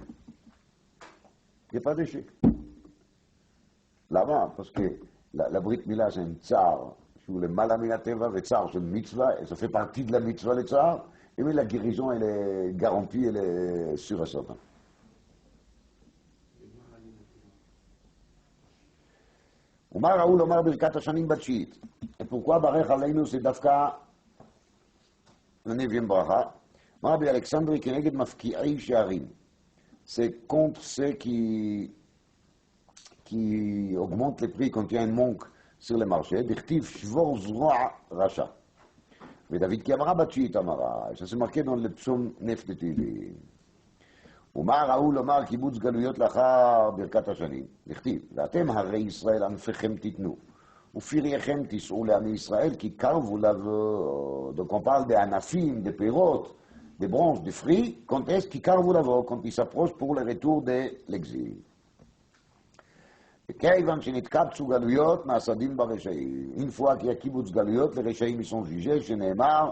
Il n'y a pas d'échec. Là-bas, parce que la Brit Mila, c'est un tsar, sur le malaminateva, le tsar, c'est une mitzvah, et ça fait partie de la mitzvah, le tsar, et oui, la guérison, elle est garantie, elle est sûre et certaine. Omar Raoul, Omar Birkat Hashanim Batshit. Et pourquoi Barech Aleinu, c'est Dafka, le 9e bracha? Rabbi Alexandre Keneged Mafki'i Sharim. C'est contre ceux qui augmentent les prix quand il y a un manque sur le marché. Dichtiv Shvor Zroa Racha. Mais David qui amara Batshit amara. Ça c'est marqué dans le psaume Nef de Tehillim. Omar Raoul, Omar Kibbutz Galuyot Lachar Birkat Hashanim. Dichtiv. ואתם הרי ישראל ענפיכם תיתנו. ופרייכם תישאו לעמי ישראל, כי קרבו לבוא. Donc on parle des anafim, des pérotes, des branches, des fruits, quand est-ce qu'ils carvent l'avant, quand ils s'approchent pour le retour de l'exil. Une fois qu'il y a kibbutz galuyot, les réchaïm ils sont jugés, שנאמר,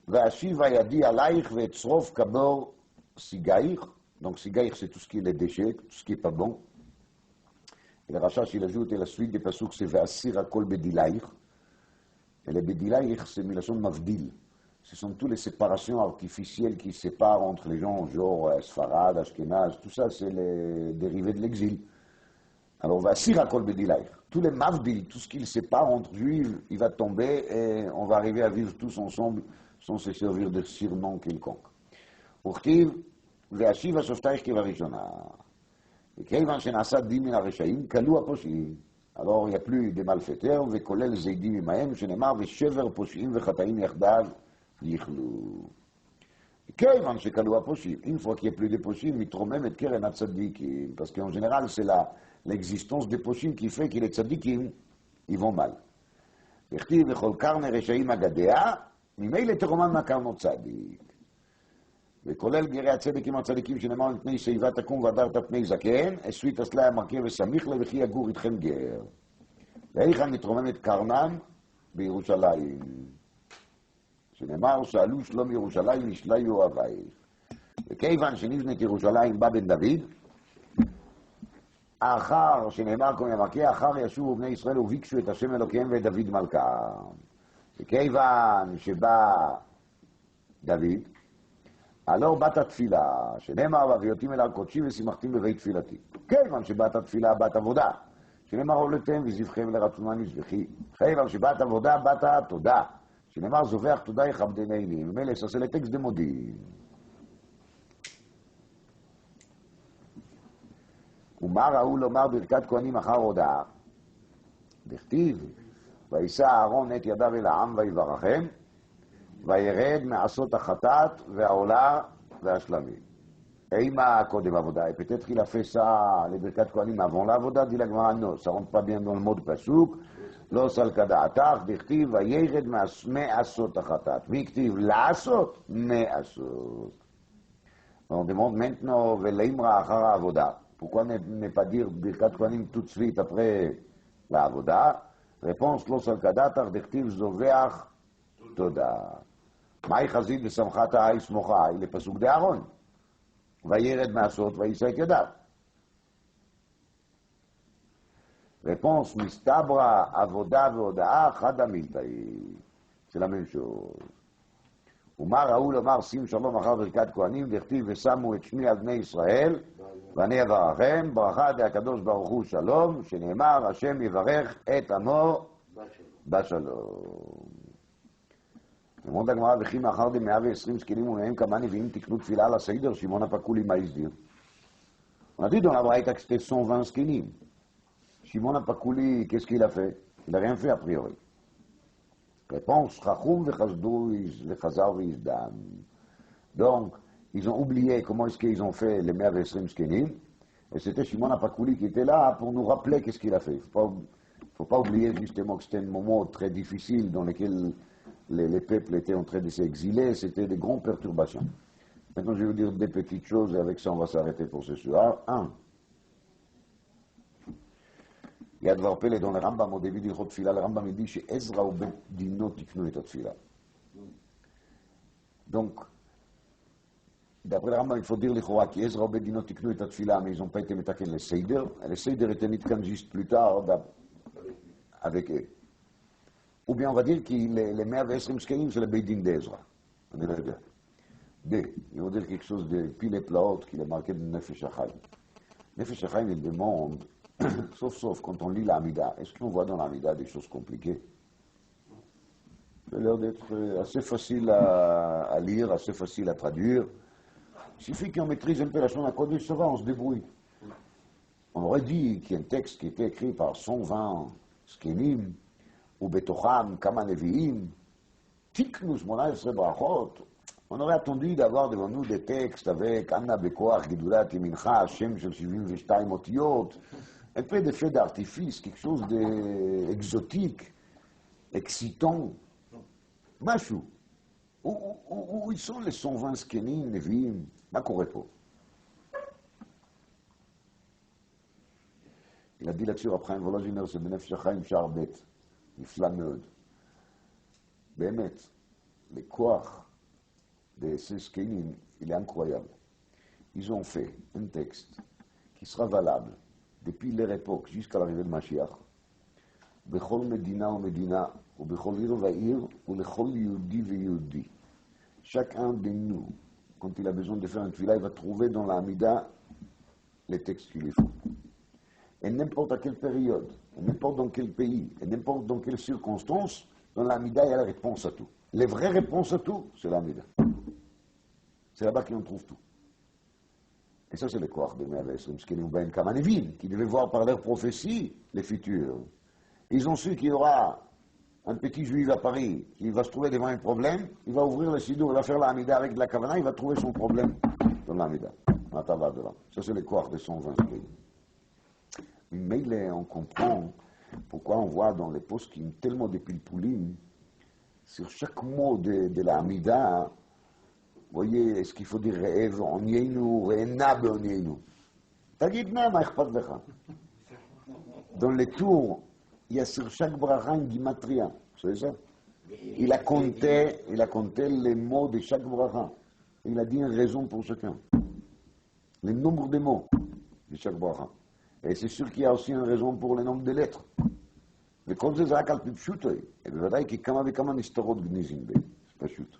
והשיבה ידי עלייך ואצרוף כבור סיגאיך. Donc סיגאיך c'est tout ce qui est les déchets, tout ce qui est pas bon. Et le Rachach il ajoute, et la suite des pasuk c'est ואסיר הכל בדילייך. Et les bedilaïch c'est milachon mavdil. Ce sont toutes les séparations artificielles qui séparent entre les gens, genre Sfarad, Ashkenaz, tout ça c'est les dérivés de l'exil. Alors, va sirakol bedilaïch. Tous les mavdil, tout ce qui les sépare entre juifs, il va tomber et on va arriver à vivre tous ensemble sans se servir de surnom quelconque. Urtiv, ve'ashiva shoftaich kevarishona. Et keivan shenasa din min hareshaim, kalu haposhim. Alors, il n'y a plus de malfaiteurs, ve'kolel zeidim imahem, shenemar ve'shever poshim ve'chataim yachdav. Une fois qu'il n'y a plus de pochim, il trouve même keren tzadikim, parce qu'en général, c'est l'existence des pochim qui fait que les tzadikim, ils vont mal. Et וכולל גרי הצדק עם הצדיקים שנאמר מפני שיבה תקום והדרת פני זקן, עשוי תסלה המרכב וסמיך לה וכי יגור איתכם גר. והיכן מתרוממת קרנן? בירושלים. שנאמר, שאלו שלום ירושלים, נשלי אוהבייך. וכיוון שנבנית ירושלים בא בן דוד, האחר, שנאמר כמו ימרקה, אחר ישובו בני ישראל וביקשו את השם אלוקיהם ואת דוד מלכה. וכיוון שבא דוד, הלא בת התפילה, שנאמר, והביאותים אל הר קודשי ושימחתים בבית תפילתי. כיוון שבת התפילה, בת עבודה, שנאמר, עולתם וזבחם לרצונם יזבחי. כיוון שבת עבודה, בת התודה. שנאמר זובח תודה יכבדני, ומילא עשה לטקסט דמודים. ומה ראו לומר ברכת כהנים אחר הודעה? דכתיב, וישא אהרון את ידיו אל העם ויברכם, וירד מעשות החטאת והעולה והשלמים. אימה קודם עבודה, peut-être qu'il a fait ça, les birkat kohanim avant l'avoda, dit la Gemara, non, ça rentre pas bien dans le mot de pasuk. לא סלקא דעתך, דכתיב וירד מעשות החטאת. מי כתיב? לעשות מעשות. On demande maintenant ולאמרה אחר העבודה. Pourquoi ne pas dire ברכת כהנים tout de suite après לעבודה? réponse לא סלקא דעתך, דכתיב זובח תודה. מהי חזית ושמחת העי סמוכה? היא לפסוק דאהרון. וירד מעשות ויישא את ידיו. Réponse, mistabra, avoda, veodaa, chada miltai. C'est la même chose. Umar Raoul, Omar Sim Shalom, Achar Birkat Kohanim, Dechtiv, Vesamu, et Shmi, Adnei Israël, Vane Avarachem, Bracha de Akadosh Baruch Hu Shalom, Sheneemar, Hashem Yivarech, et Amo, Bashalom. למרות הגמרא וכי מאחר ד120 זקנים ומהם כמה נביאים תקנו תפילה על הסדר, שמעון הפקולי מה הסדיר? On a dit dans la Braïta que c'était 120 zkenim. Shimon Apakouli, qu'est-ce qu'il a fait? Il n'a rien fait a priori. Réponse, Chachum vechazar v'izdam. Donc, ils ont oublié comment est-ce qu'ils ont fait les 120 zkenim, et c'était Shimon Apakouli qui était là pour nous rappeler qu'est-ce qu'il a fait. Il ne faut pas oublier justement que c'était un moment très difficile dans lequel les peuples étaient en train de s'exiler, c'était des grandes perturbations. Maintenant, je vais vous dire des petites choses et avec ça, on va s'arrêter pour ce soir. 1. il y a דבר פלא dans le Rambam, au début d'Ilchot Tfila, le Rambam il dit שעזרא ובית דינו תיקנו את התפילה. Donc, d'après le Rambam, il faut dire לכאורה, כי עזרא ובית דינו תיקנו את התפילה, mais ils n'ont pas été מתקן לסיידר, לסיידר était נתקן juste plus tard, avec eux. Ou bien on va dire que les 120 שקלים c'est le בית דין d'Ezra. אני לא יודע. ils vont dire quelque chose de pile et plaute qu'il est marqué de Nefesh HaChaim. Nefesh HaChaim, il demande, sauf quand on lit l'Amida, est-ce qu'on voit dans l'Amida des choses compliquées? Ça a l'air d'être assez facile à lire, assez facile à traduire. Il suffit qu'on maîtrise un peu la Shona Kodesh, ça va, on se débrouille. On aurait dit qu'il y a un texte qui était écrit par 120 Skenim, ou Betocham, Kama Nevi'im, Tiknu 18 brachot. On aurait attendu d'avoir devant nous des textes avec Anna Bekoach, Gidulat Yemincha, Hashem Shel 72 Otiot, un peu d'effet d'artifice, quelque chose d'exotique, excitant. Machou. Où ils sont les 120 Skenim, Nevi'im? Ma Korepo. Il a dit là-dessus, après un volaginaire, c'est Benefesh HaChaim Sharbet, נפלא מאוד. באמת, לכוח de ces Skenim, il est incroyable. Ils ont fait un texte qui sera valable depuis leur époque jusqu'à l'arrivée de Mashiach, בכל מדינה ומדינה, ובכל עיר ועיר, ולכל יהודי ויהודי. Chacun de nous, quand il a besoin de faire un tefila, il va trouver dans la Hamida les textes qu'il lui faut. Et n'importe à quelle période, et n'importe dans quel pays, et n'importe dans quelles circonstances, dans la Hamida, il y a la réponse à tout. Les vraies réponses à tout, c'est la Hamida. C'est là-bas qu'on trouve tout. Et ça, c'est le Koach de 120 Skenim Ben Kama Nevi'im, qui devaient voir par leur prophétie les futurs. Ils ont su qu'il y aura un petit juif à Paris qui va se trouver devant un problème, il va ouvrir le Sidour, il va faire la Hamida avec de la Kavana, il va trouver son problème dans la Hamida. Ça, c'est le Koach de 120 Skenim. Mais on comprend pourquoi on voit dans les poskim tellement de pilpoulim sur chaque mot de la Hamida. Vous voyez, est-ce qu'il faut dire Re'ev, Onyenu, Re'ena be'Onyenu? Tagid ma echpat lecha. Dans les tours, il y a sur chaque bracha une gimatria. Vous savez ça? Il a compté les mots de chaque bracha. Il a dit une raison pour chacun. Le nombre de mots de chaque bracha. Et c'est sûr qu'il y a aussi une raison pour le nombre de lettres. וכל זה רק על פי פשוטו. ובוודאי כי כמה וכמה נסתרות גניזים, זה פשוט.